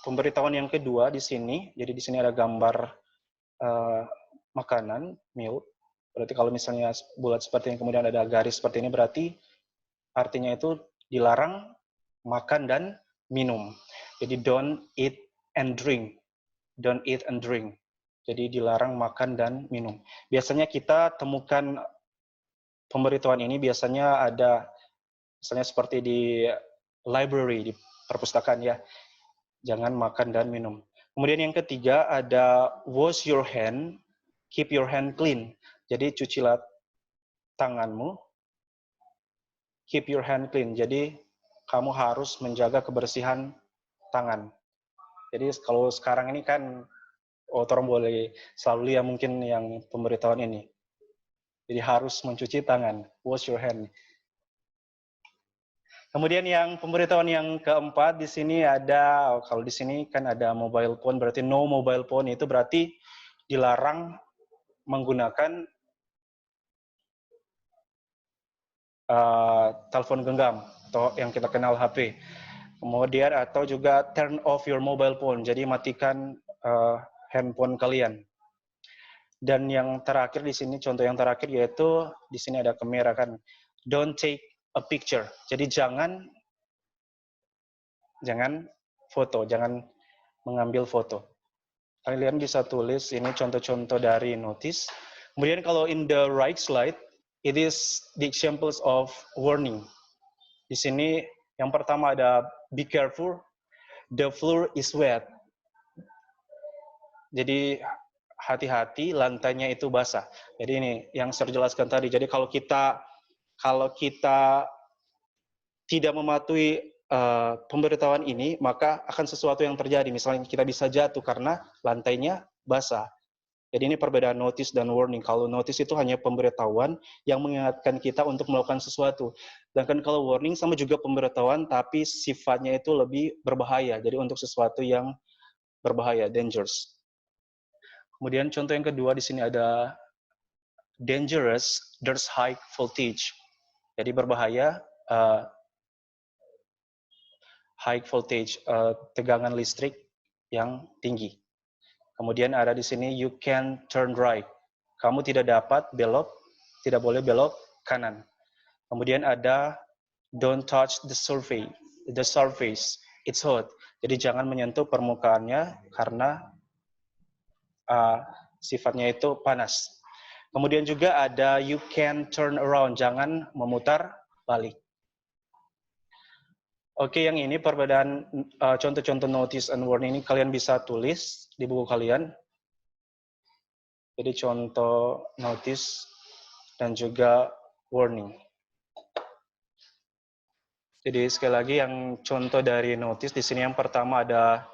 pemberitahuan yang kedua di sini. Jadi di sini ada gambar makanan, meal. Berarti kalau misalnya bulat seperti ini kemudian ada garis seperti ini berarti artinya itu dilarang makan dan minum. Jadi don't eat and drink. Don't eat and drink. Jadi dilarang makan dan minum. Biasanya kita temukan pemberitahuan ini biasanya ada misalnya seperti di library, di perpustakaan ya. Jangan makan dan minum. Kemudian yang ketiga ada wash your hand, keep your hand clean. Jadi cucilah tanganmu, keep your hand clean. Jadi kamu harus menjaga kebersihan tangan. Jadi kalau sekarang ini kan orang boleh selalu lihat mungkin yang pemberitahuan ini. Jadi harus mencuci tangan, wash your hand. Kemudian yang pemberitahuan yang keempat di sini ada, kalau di sini kan ada mobile phone, berarti no mobile phone itu berarti dilarang menggunakan telepon genggam atau yang kita kenal HP. Kemudian atau juga turn off your mobile phone, jadi matikan handphone kalian. Dan yang terakhir di sini, contoh yang terakhir yaitu di sini ada kamera kan, don't take a picture. Jadi jangan foto, jangan mengambil foto. Kalian bisa tulis ini contoh-contoh dari notice. Kemudian kalau in the right slide, it is the examples of warning. Di sini yang pertama ada be careful, the floor is wet. Jadi hati-hati, lantainya itu basah. Jadi ini yang saya jelaskan tadi. Jadi kalau kita tidak mematuhi pemberitahuan ini, maka akan sesuatu yang terjadi. Misalnya kita bisa jatuh karena lantainya basah. Jadi ini perbedaan notice dan warning. Kalau notice itu hanya pemberitahuan yang mengingatkan kita untuk melakukan sesuatu. Sedangkan kalau warning sama juga pemberitahuan, tapi sifatnya itu lebih berbahaya. Jadi untuk sesuatu yang berbahaya, dangerous. Kemudian contoh yang kedua di sini ada dangerous, there's high voltage. Jadi berbahaya, high voltage, tegangan listrik yang tinggi. Kemudian ada di sini you can turn right. Kamu tidak dapat belok, tidak boleh belok kanan. Kemudian ada don't touch the surface, it's hot. Jadi jangan menyentuh permukaannya karena sifatnya itu panas. Kemudian juga ada you can turn around, jangan memutar balik. Oke, yang ini perbedaan contoh-contoh notice and warning ini kalian bisa tulis di buku kalian. Jadi contoh notice dan juga warning. Jadi sekali lagi yang contoh dari notice di sini yang pertama ada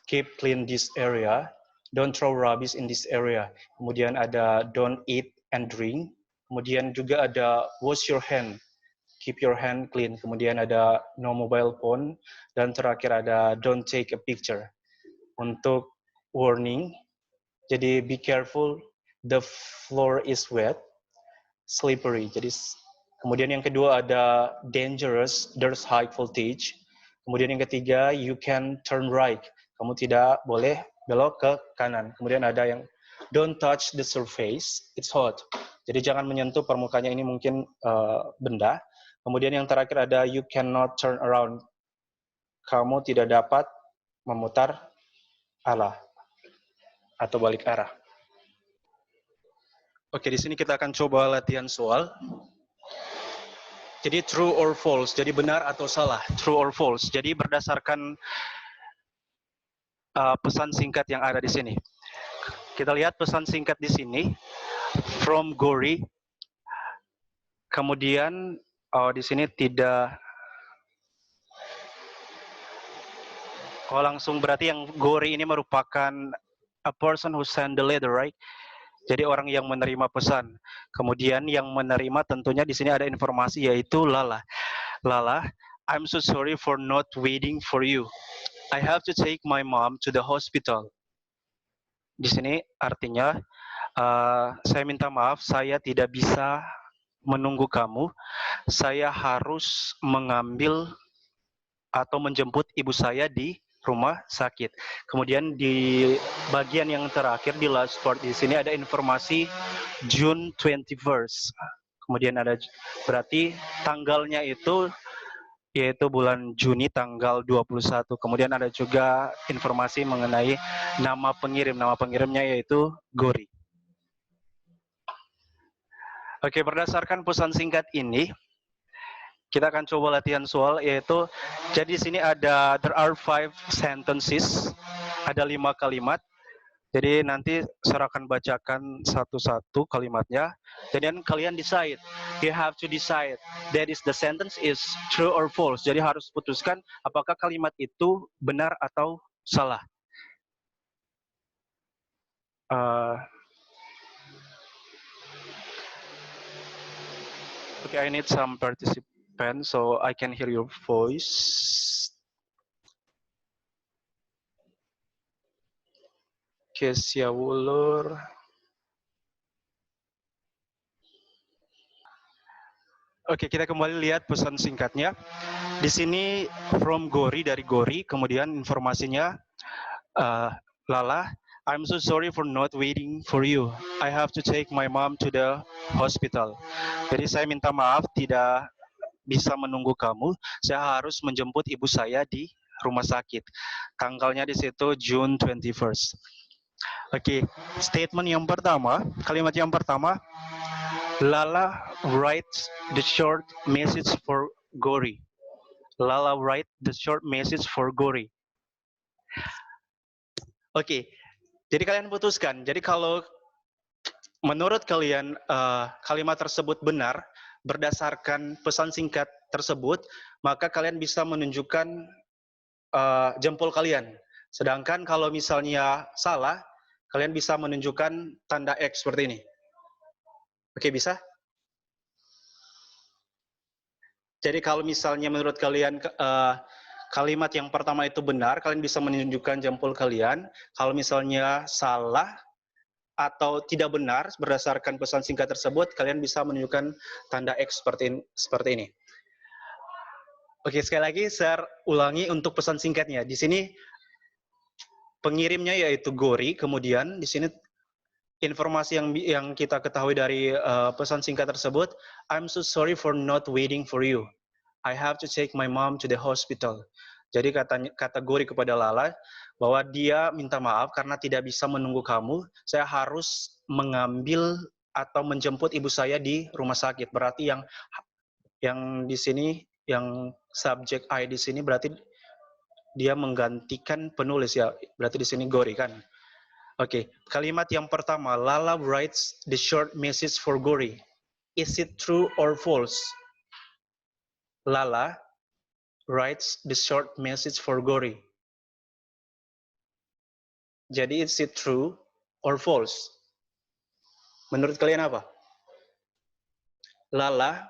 keep clean this area, don't throw rubbish in this area. Kemudian ada don't eat and drink. Kemudian juga ada wash your hand, keep your hand clean. Kemudian ada no mobile phone. Dan terakhir ada don't take a picture. Untuk warning, jadi be careful, the floor is wet, slippery. Jadi kemudian yang kedua ada dangerous, there's high voltage. Kemudian yang ketiga, you can turn right. Kamu tidak boleh belok ke kanan. Kemudian ada yang don't touch the surface, it's hot. Jadi jangan menyentuh permukaannya, ini mungkin benda. Kemudian yang terakhir ada you cannot turn around. Kamu tidak dapat memutar arah atau balik arah. Oke, di sini kita akan coba latihan soal. Jadi true or false, jadi benar atau salah, true or false. Jadi berdasarkan pesan singkat yang ada di sini. Kita lihat pesan singkat di sini, from Gory. Kemudian di sini tidak, langsung berarti yang Gory ini merupakan a person who send the letter, right? Jadi orang yang menerima pesan. Kemudian yang menerima tentunya di sini ada informasi yaitu Lala. Lala, I'm so sorry for not waiting for you. I have to take my mom to the hospital. Di sini artinya saya minta maaf, saya tidak bisa menunggu kamu. Saya harus mengambil atau menjemput ibu saya di rumah sakit. Kemudian di bagian yang terakhir di last part di sini ada informasi June 21st. Kemudian ada berarti tanggalnya itu yaitu bulan Juni tanggal 21. Kemudian ada juga informasi mengenai nama pengirim. Nama pengirimnya yaitu Gory. Oke, berdasarkan pesan singkat ini kita akan coba latihan soal, yaitu jadi di sini ada there are 5 sentences, ada 5 kalimat. Jadi nanti saya akan bacakan satu-satu kalimatnya. Dan kalian decide, you have to decide that is the sentence is true or false. Jadi harus putuskan apakah kalimat itu benar atau salah. Okay, I need some participants so I can hear your voice. Kesia Wulur. Oke, kita kembali lihat pesan singkatnya. Di sini from Gory, dari Gory, kemudian informasinya Lala, I'm so sorry for not waiting for you. I have to take my mom to the hospital. Jadi saya minta maaf tidak bisa menunggu kamu. Saya harus menjemput ibu saya di rumah sakit. Tanggalnya di situ June 21st. Oke, statement yang pertama, kalimat yang pertama, Lala writes the short message for Gory. Lala write the short message for Gory. Oke, jadi kalian putuskan. Jadi kalau menurut kalian kalimat tersebut benar berdasarkan pesan singkat tersebut, maka kalian bisa menunjukkan jempol kalian. Sedangkan kalau misalnya salah, kalian bisa menunjukkan tanda X seperti ini. Oke, bisa? Jadi kalau misalnya menurut kalian kalimat yang pertama itu benar, kalian bisa menunjukkan jempol kalian. Kalau misalnya salah atau tidak benar berdasarkan pesan singkat tersebut, kalian bisa menunjukkan tanda X seperti ini. Oke, sekali lagi saya ulangi untuk pesan singkatnya. Di sini pengirimnya yaitu Gory, kemudian di sini informasi yang kita ketahui dari pesan singkat tersebut, I'm so sorry for not waiting for you. I have to take my mom to the hospital. Jadi kata Gory kepada Lala bahwa dia minta maaf karena tidak bisa menunggu kamu. Saya harus mengambil atau menjemput ibu saya di rumah sakit. Berarti yang di sini, yang subjek I di sini berarti dia menggantikan penulis ya. Berarti di sini Gory kan. Oke, kalimat yang pertama, Lala writes the short message for Gory. Is it true or false? Lala writes the short message for Gory. Jadi is it true or false? Menurut kalian apa? Lala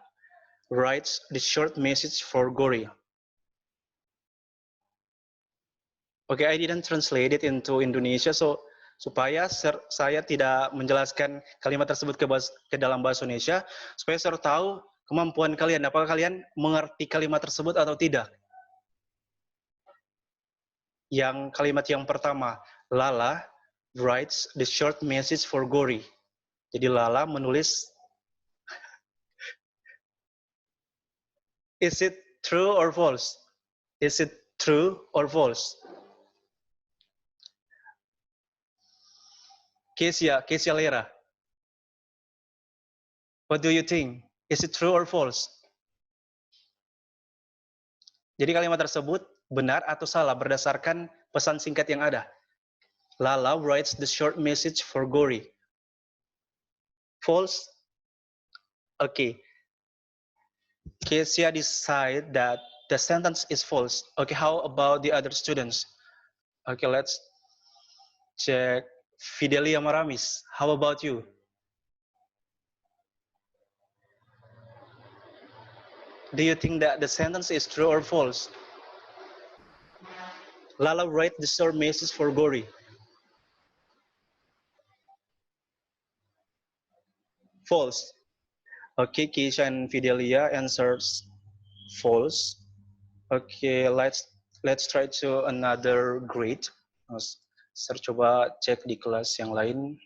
writes the short message for Gory. Okay, I didn't translate it into Indonesia, so supaya saya tidak menjelaskan kalimat tersebut ke dalam bahasa Indonesia, supaya saya tahu kemampuan kalian, apakah kalian mengerti kalimat tersebut atau tidak. Yang kalimat yang pertama, Lala writes the short message for Gory. Jadi Lala menulis, is it true or false? Is it true or false? Kesia Lera. What do you think? Is it true or false? Jadi kalimat tersebut benar atau salah berdasarkan pesan singkat yang ada. Lala writes the short message for Gory. False? Okay. Kesia decide that the sentence is false. Okay, how about the other students? Okay, let's check Fidelia Maramis. How about you? Do you think that the sentence is true or false? Lala write the short message for Gory. False. Okay, Keisha and Fidelia answers false. Okay, let's try to another grade. Saya coba cek di kelas yang lain.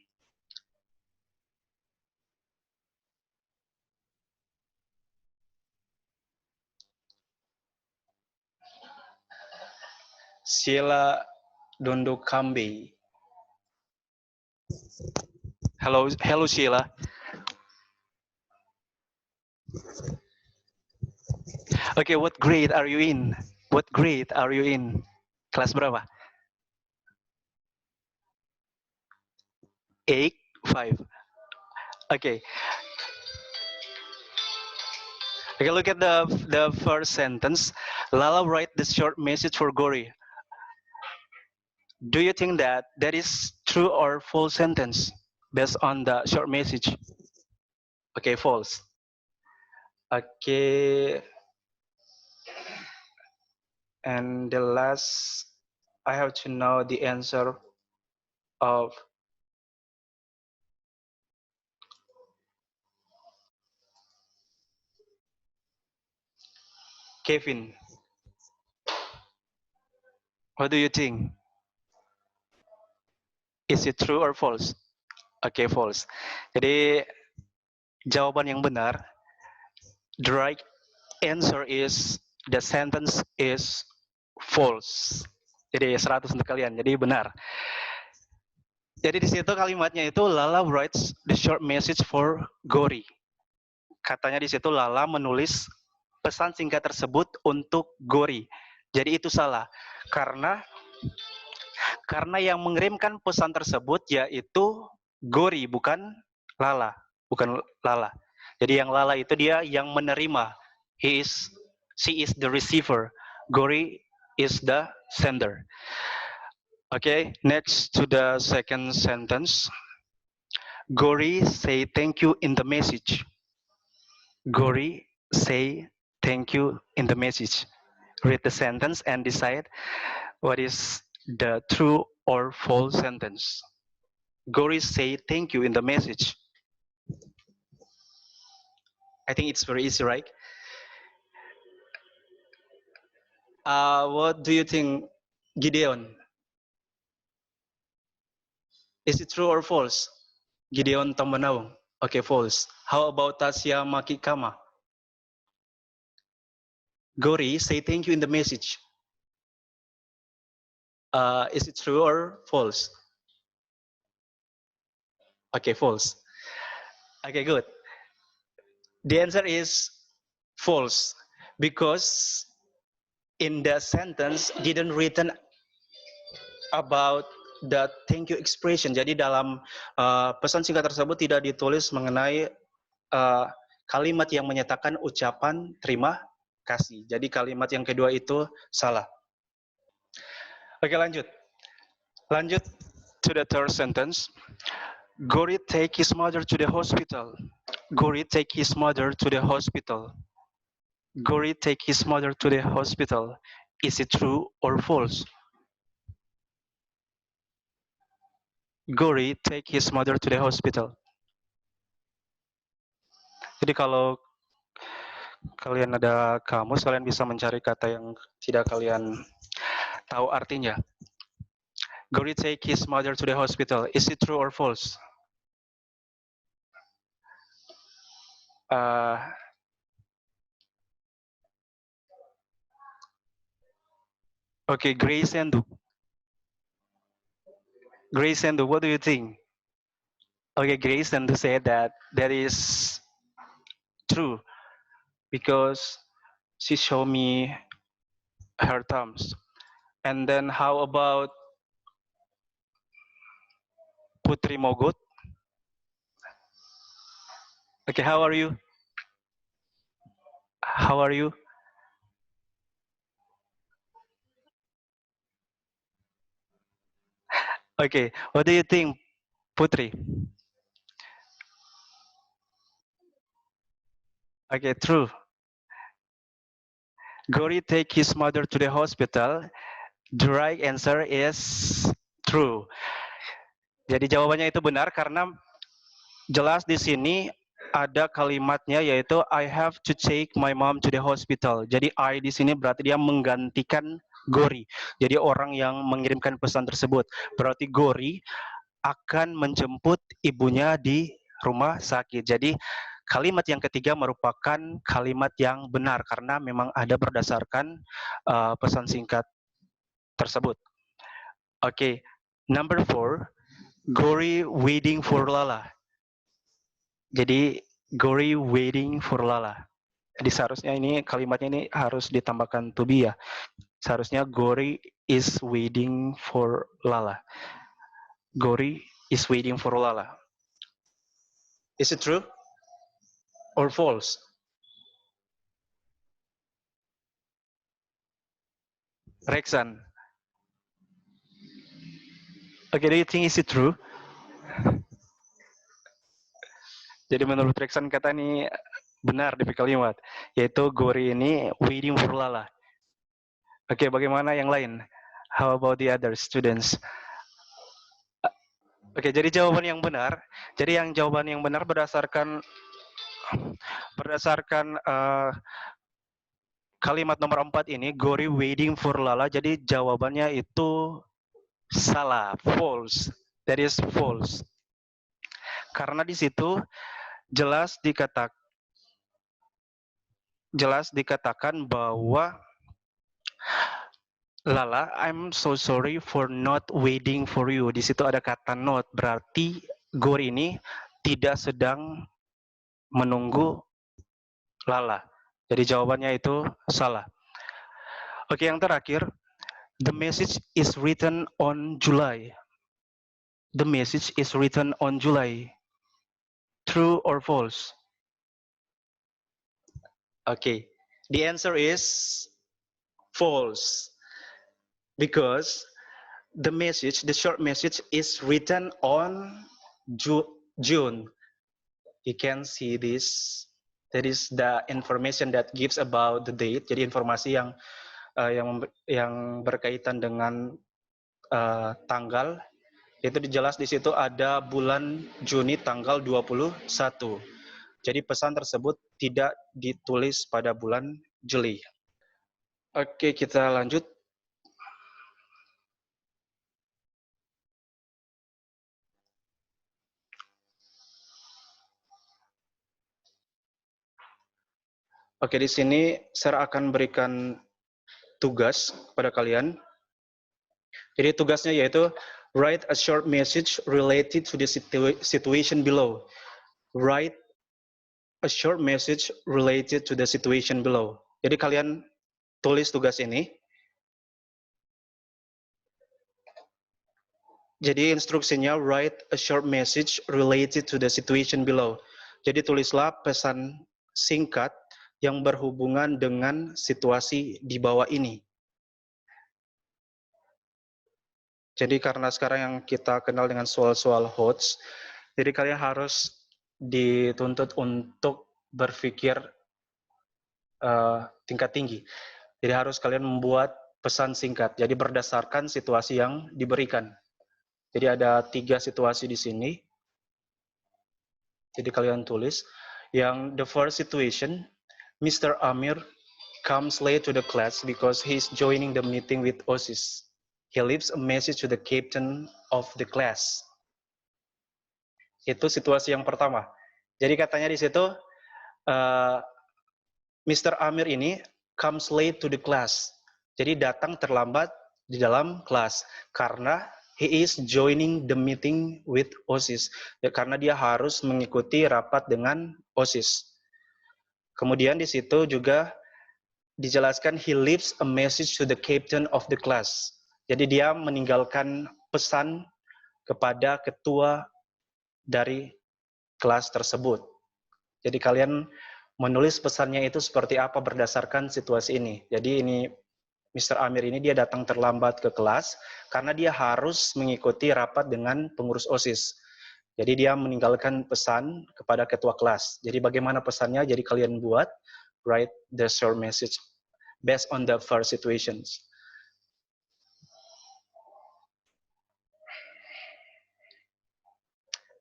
Sheila Dondokambe. Hello Sheila. Okay, what grade are you in? What grade are you in? Kelas berapa? 8, 5. Okay. Okay, look at the first sentence. Lala write this short message for Gory. Do you think that is true or false sentence based on the short message? Okay, false. Okay. And the last, I have to know the answer of Kevin. What do you think? Is it true or false? Okay, false. Jadi jawaban yang benar, the right answer is the sentence is false. Jadi 100 untuk kalian. Jadi benar. Jadi di situ kalimatnya itu Lala writes the short message for Gory. Katanya di situ Lala menulis pesan singkat tersebut untuk Gory. Jadi itu salah. Karena yang mengirimkan pesan tersebut yaitu Gory, bukan Lala. Jadi yang Lala itu dia yang menerima. She is the receiver. Gory is the sender. Okay, next to the second sentence. Gory say thank you in the message. Gory say thank you in the message. Read the sentence and decide what is the true or false sentence. Gory say thank you in the message. I think it's very easy, right? What do you think, Gideon? Is it true or false? Gideon Tambanawang. Okay, false. How about Tasya Makikama? Gory say thank you in the message. Is it true or false? Okay, false. Okay, good. The answer is false because in the sentence didn't written about the thank you expression. Jadi dalam pesan singkat tersebut tidak ditulis mengenai kalimat yang menyatakan ucapan terima kasih. Jadi kalimat yang kedua itu salah. Oke, lanjut. to the third sentence. Gori take his mother to the hospital. Gori take his mother to the hospital. Gori take his mother to the hospital. Is it true or false? Gori take his mother to the hospital. Jadi kalau kalian ada kamus, kalian bisa mencari kata yang tidak kalian tahu artinya. Gori take his mother to the hospital. Is it true or false? Okay, Grace and what do you think? Okay, Grace and said that is true because she showed me her thumbs. And then how about Putri Mogot? Okay, how are you? How are you? Okay, what do you think, Putri? Okay, true. Gori take his mother to the hospital. The right answer is true. Jadi jawabannya itu benar karena jelas di sini ada kalimatnya yaitu I have to take my mom to the hospital. Jadi I di sini berarti dia menggantikan Gori. Jadi orang yang mengirimkan pesan tersebut. Berarti Gori akan menjemput ibunya di rumah sakit. Jadi kalimat yang ketiga merupakan kalimat yang benar karena memang ada berdasarkan pesan singkat tersebut. Oke, number 4, Gori waiting for Lala. Jadi Gori waiting for Lala. Jadi seharusnya ini kalimatnya ini harus ditambahkan to be ya. Seharusnya Gori is waiting for Lala. Gori is waiting for Lala. Is it true or false? Rexan. Okay, do you think is it true? Jadi menurut Rexan kata ini benar di kalimat, yaitu Gori ini waiting for Lala. Oke, bagaimana yang lain? How about the other students? Oke, jadi jawaban yang benar. Jadi yang jawaban yang benar berdasarkan kalimat nomor 4 ini, Gori waiting for Lala. Jadi jawabannya itu salah, false. That is false. Karena di situ jelas dikatakan bahwa Lala, I'm so sorry for not waiting for you. Di situ ada kata not, berarti Gori ini tidak sedang menunggu Lala. Jadi jawabannya itu salah. Oke, yang terakhir, the message is written on July. The message is written on July. True or false? Okay, the answer is false. Because the short message is written on June. You can see this. That is the information that gives about the date. Jadi informasi yang berkaitan dengan tanggal itu jelas di situ ada bulan Juni tanggal 21. Jadi pesan tersebut tidak ditulis pada bulan Juli. Oke, kita lanjut. Oke, di sini saya akan berikan tugas kepada kalian. Jadi tugasnya yaitu write a short message related to the situation below. Write a short message related to the situation below. Jadi kalian tulis tugas ini. Jadi instruksinya write a short message related to the situation below. Jadi tulislah pesan singkat yang berhubungan dengan situasi di bawah ini. Jadi karena sekarang yang kita kenal dengan soal-soal HOTS, jadi kalian harus dituntut untuk berpikir tingkat tinggi. Jadi harus kalian membuat pesan singkat. Jadi berdasarkan situasi yang diberikan. Jadi ada 3 situasi di sini. Jadi kalian tulis. Yang the first situation, Mr. Amir comes late to the class because he's joining the meeting with OSIS. He leaves a message to the captain of the class. Itu situasi yang pertama. Jadi katanya di situ, Mr. Amir ini comes late to the class. Jadi datang terlambat di dalam kelas karena he is joining the meeting with OSIS. Ya, karena dia harus mengikuti rapat dengan OSIS. Kemudian di situ juga dijelaskan he leaves a message to the captain of the class. Jadi dia meninggalkan pesan kepada ketua dari kelas tersebut. Jadi kalian menulis pesannya itu seperti apa berdasarkan situasi ini. Jadi ini Mr. Amir ini dia datang terlambat ke kelas karena dia harus mengikuti rapat dengan pengurus OSIS. Jadi dia meninggalkan pesan kepada ketua kelas. Jadi bagaimana pesannya? Jadi kalian buat, write the short message based on the first situations.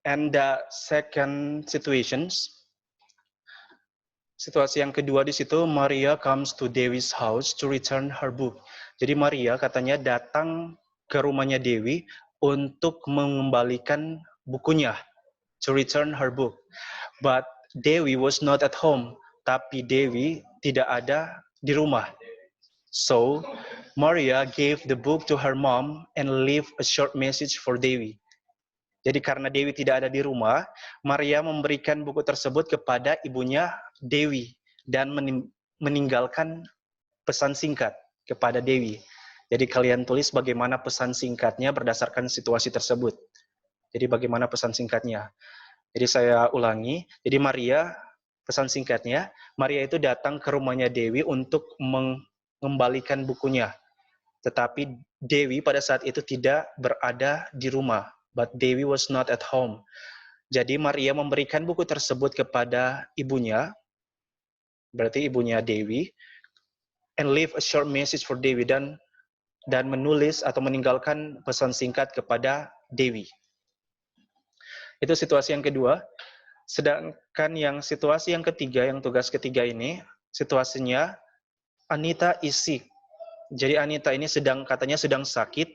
And the second situations, situasi yang kedua di situ, Maria comes to Dewi's house to return her book. Jadi Maria katanya datang ke rumahnya Dewi untuk mengembalikan bukunya, to return her book. But Dewi was not at home, tapi Dewi tidak ada di rumah. So, Maria gave the book to her mom and left a short message for Dewi. Jadi karena Dewi tidak ada di rumah, Maria memberikan buku tersebut kepada ibunya Dewi dan meninggalkan pesan singkat kepada Dewi. Jadi kalian tulis bagaimana pesan singkatnya berdasarkan situasi tersebut. Jadi bagaimana pesan singkatnya. Jadi saya ulangi, jadi Maria, pesan singkatnya, Maria itu datang ke rumahnya Dewi untuk mengembalikan bukunya. Tetapi Dewi pada saat itu tidak berada di rumah. But Dewi was not at home. Jadi Maria memberikan buku tersebut kepada ibunya, berarti ibunya Dewi, and leave a short message for Dewi, dan menulis atau meninggalkan pesan singkat kepada Dewi. Itu situasi yang kedua. Sedangkan yang situasi yang ketiga, yang tugas ketiga ini, situasinya Anita is sick. Jadi Anita ini katanya sedang sakit.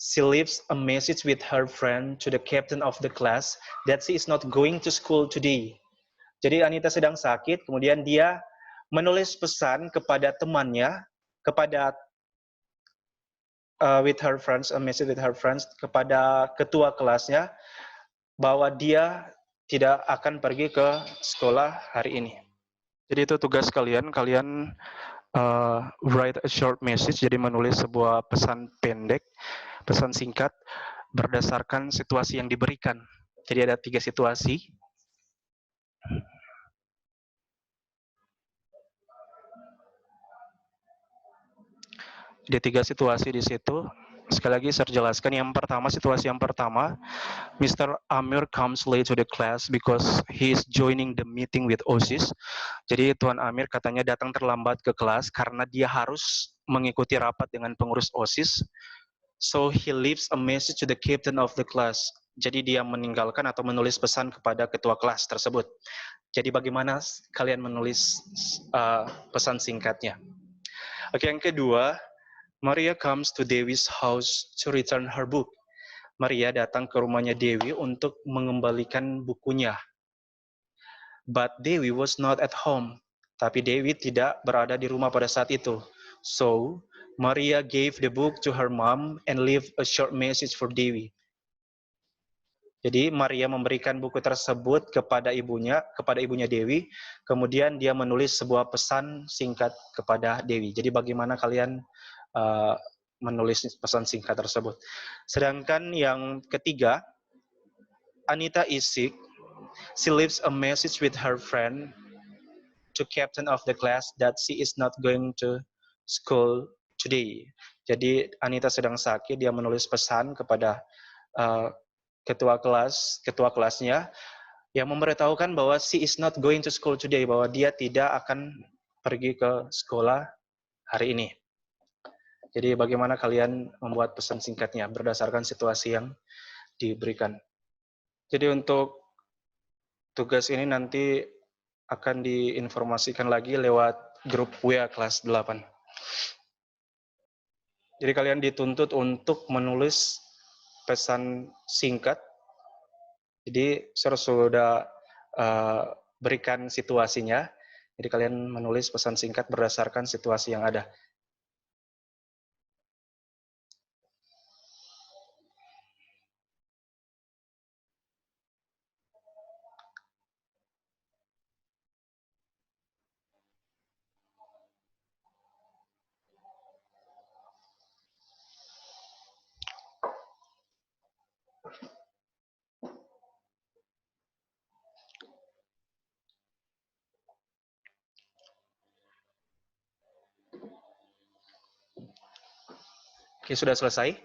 She leaves a message with her friend to the captain of the class that she is not going to school today. Jadi Anita sedang sakit, kemudian dia menulis pesan kepada temannya, kepada with her friends, a message with her friends, kepada ketua kelasnya, bahwa dia tidak akan pergi ke sekolah hari ini. Jadi itu tugas kalian, write a short message, jadi menulis sebuah pesan pendek, pesan singkat berdasarkan situasi yang diberikan. Jadi ada 3 situasi. Ada 3 situasi di situ. Sekali lagi saya jelaskan. Yang pertama, situasi yang pertama, Mr. Amir comes late to the class because he is joining the meeting with OSIS. Jadi Tuan Amir katanya datang terlambat ke kelas karena dia harus mengikuti rapat dengan pengurus OSIS. So he leaves a message to the captain of the class. Jadi dia meninggalkan atau menulis pesan kepada ketua kelas tersebut. Jadi bagaimana kalian menulis pesan singkatnya? Oke, yang kedua, Maria comes to Dewi's house to return her book. Maria datang ke rumahnya Dewi untuk mengembalikan bukunya. But Dewi was not at home. Tapi Dewi tidak berada di rumah pada saat itu. So, Maria gave the book to her mom and left a short message for Dewi. Jadi Maria memberikan buku tersebut kepada ibunya Dewi, kemudian dia menulis sebuah pesan singkat kepada Dewi. Jadi bagaimana kalian menulis pesan singkat tersebut. Sedangkan yang ketiga, Anita is sick. She leaves a message with her friend to captain of the class that she is not going to school today. Jadi Anita sedang sakit, dia menulis pesan kepada ketua kelasnya yang memberitahukan bahwa she is not going to school today, bahwa dia tidak akan pergi ke sekolah hari ini. Jadi bagaimana kalian membuat pesan singkatnya berdasarkan situasi yang diberikan. Jadi untuk tugas ini nanti akan diinformasikan lagi lewat grup WA kelas 8. Jadi kalian dituntut untuk menulis pesan singkat. Jadi saya sudah berikan situasinya. Jadi kalian menulis pesan singkat berdasarkan situasi yang ada. Oke, sudah selesai?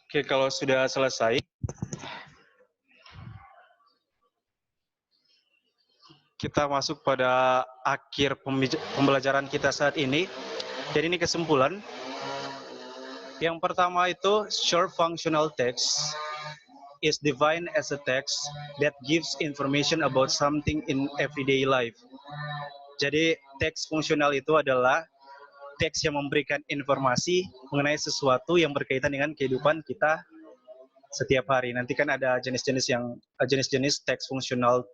Oke, kalau sudah selesai, kita masuk pada akhir pembelajaran kita saat ini. Jadi ini kesimpulan. Yang pertama itu, short functional text is defined as a text that gives information about something in everyday life. Jadi teks fungsional itu adalah teks yang memberikan informasi mengenai sesuatu yang berkaitan dengan kehidupan kita setiap hari. Nanti kan ada jenis-jenis teks fungsional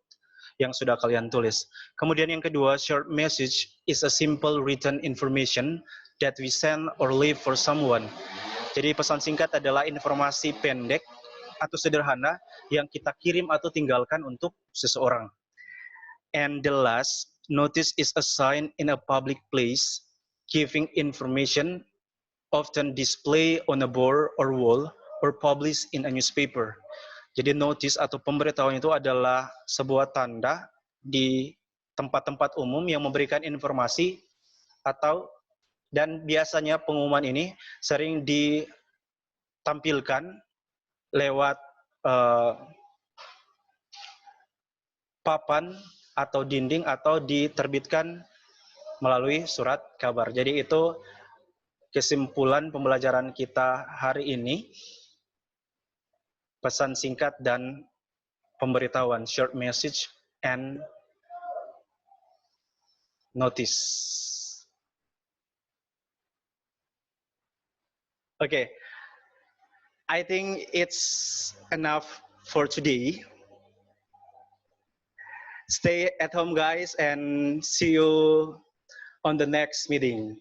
yang sudah kalian tulis. Kemudian yang kedua, short message is a simple written information that we send or leave for someone. Jadi pesan singkat adalah informasi pendek atau sederhana yang kita kirim atau tinggalkan untuk seseorang. And the last, notice is a sign in a public place, giving information, often display on a board or wall, or published in a newspaper. Jadi notice atau pemberitahuan itu adalah sebuah tanda di tempat-tempat umum yang memberikan informasi dan biasanya pengumuman ini sering ditampilkan lewat papan atau dinding atau diterbitkan melalui surat kabar. Jadi itu kesimpulan pembelajaran kita hari ini. Pesan singkat dan pemberitahuan, short message and notice. Okay, I think it's enough for today. Stay at home, guys, and see you on the next meeting.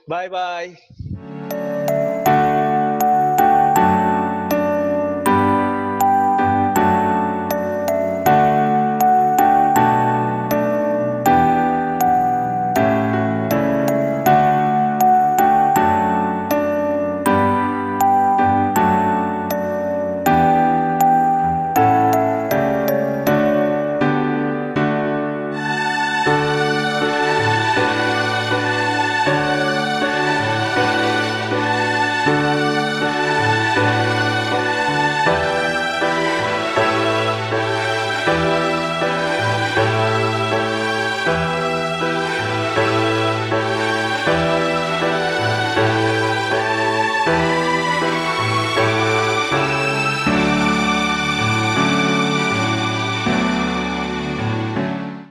Bye-bye.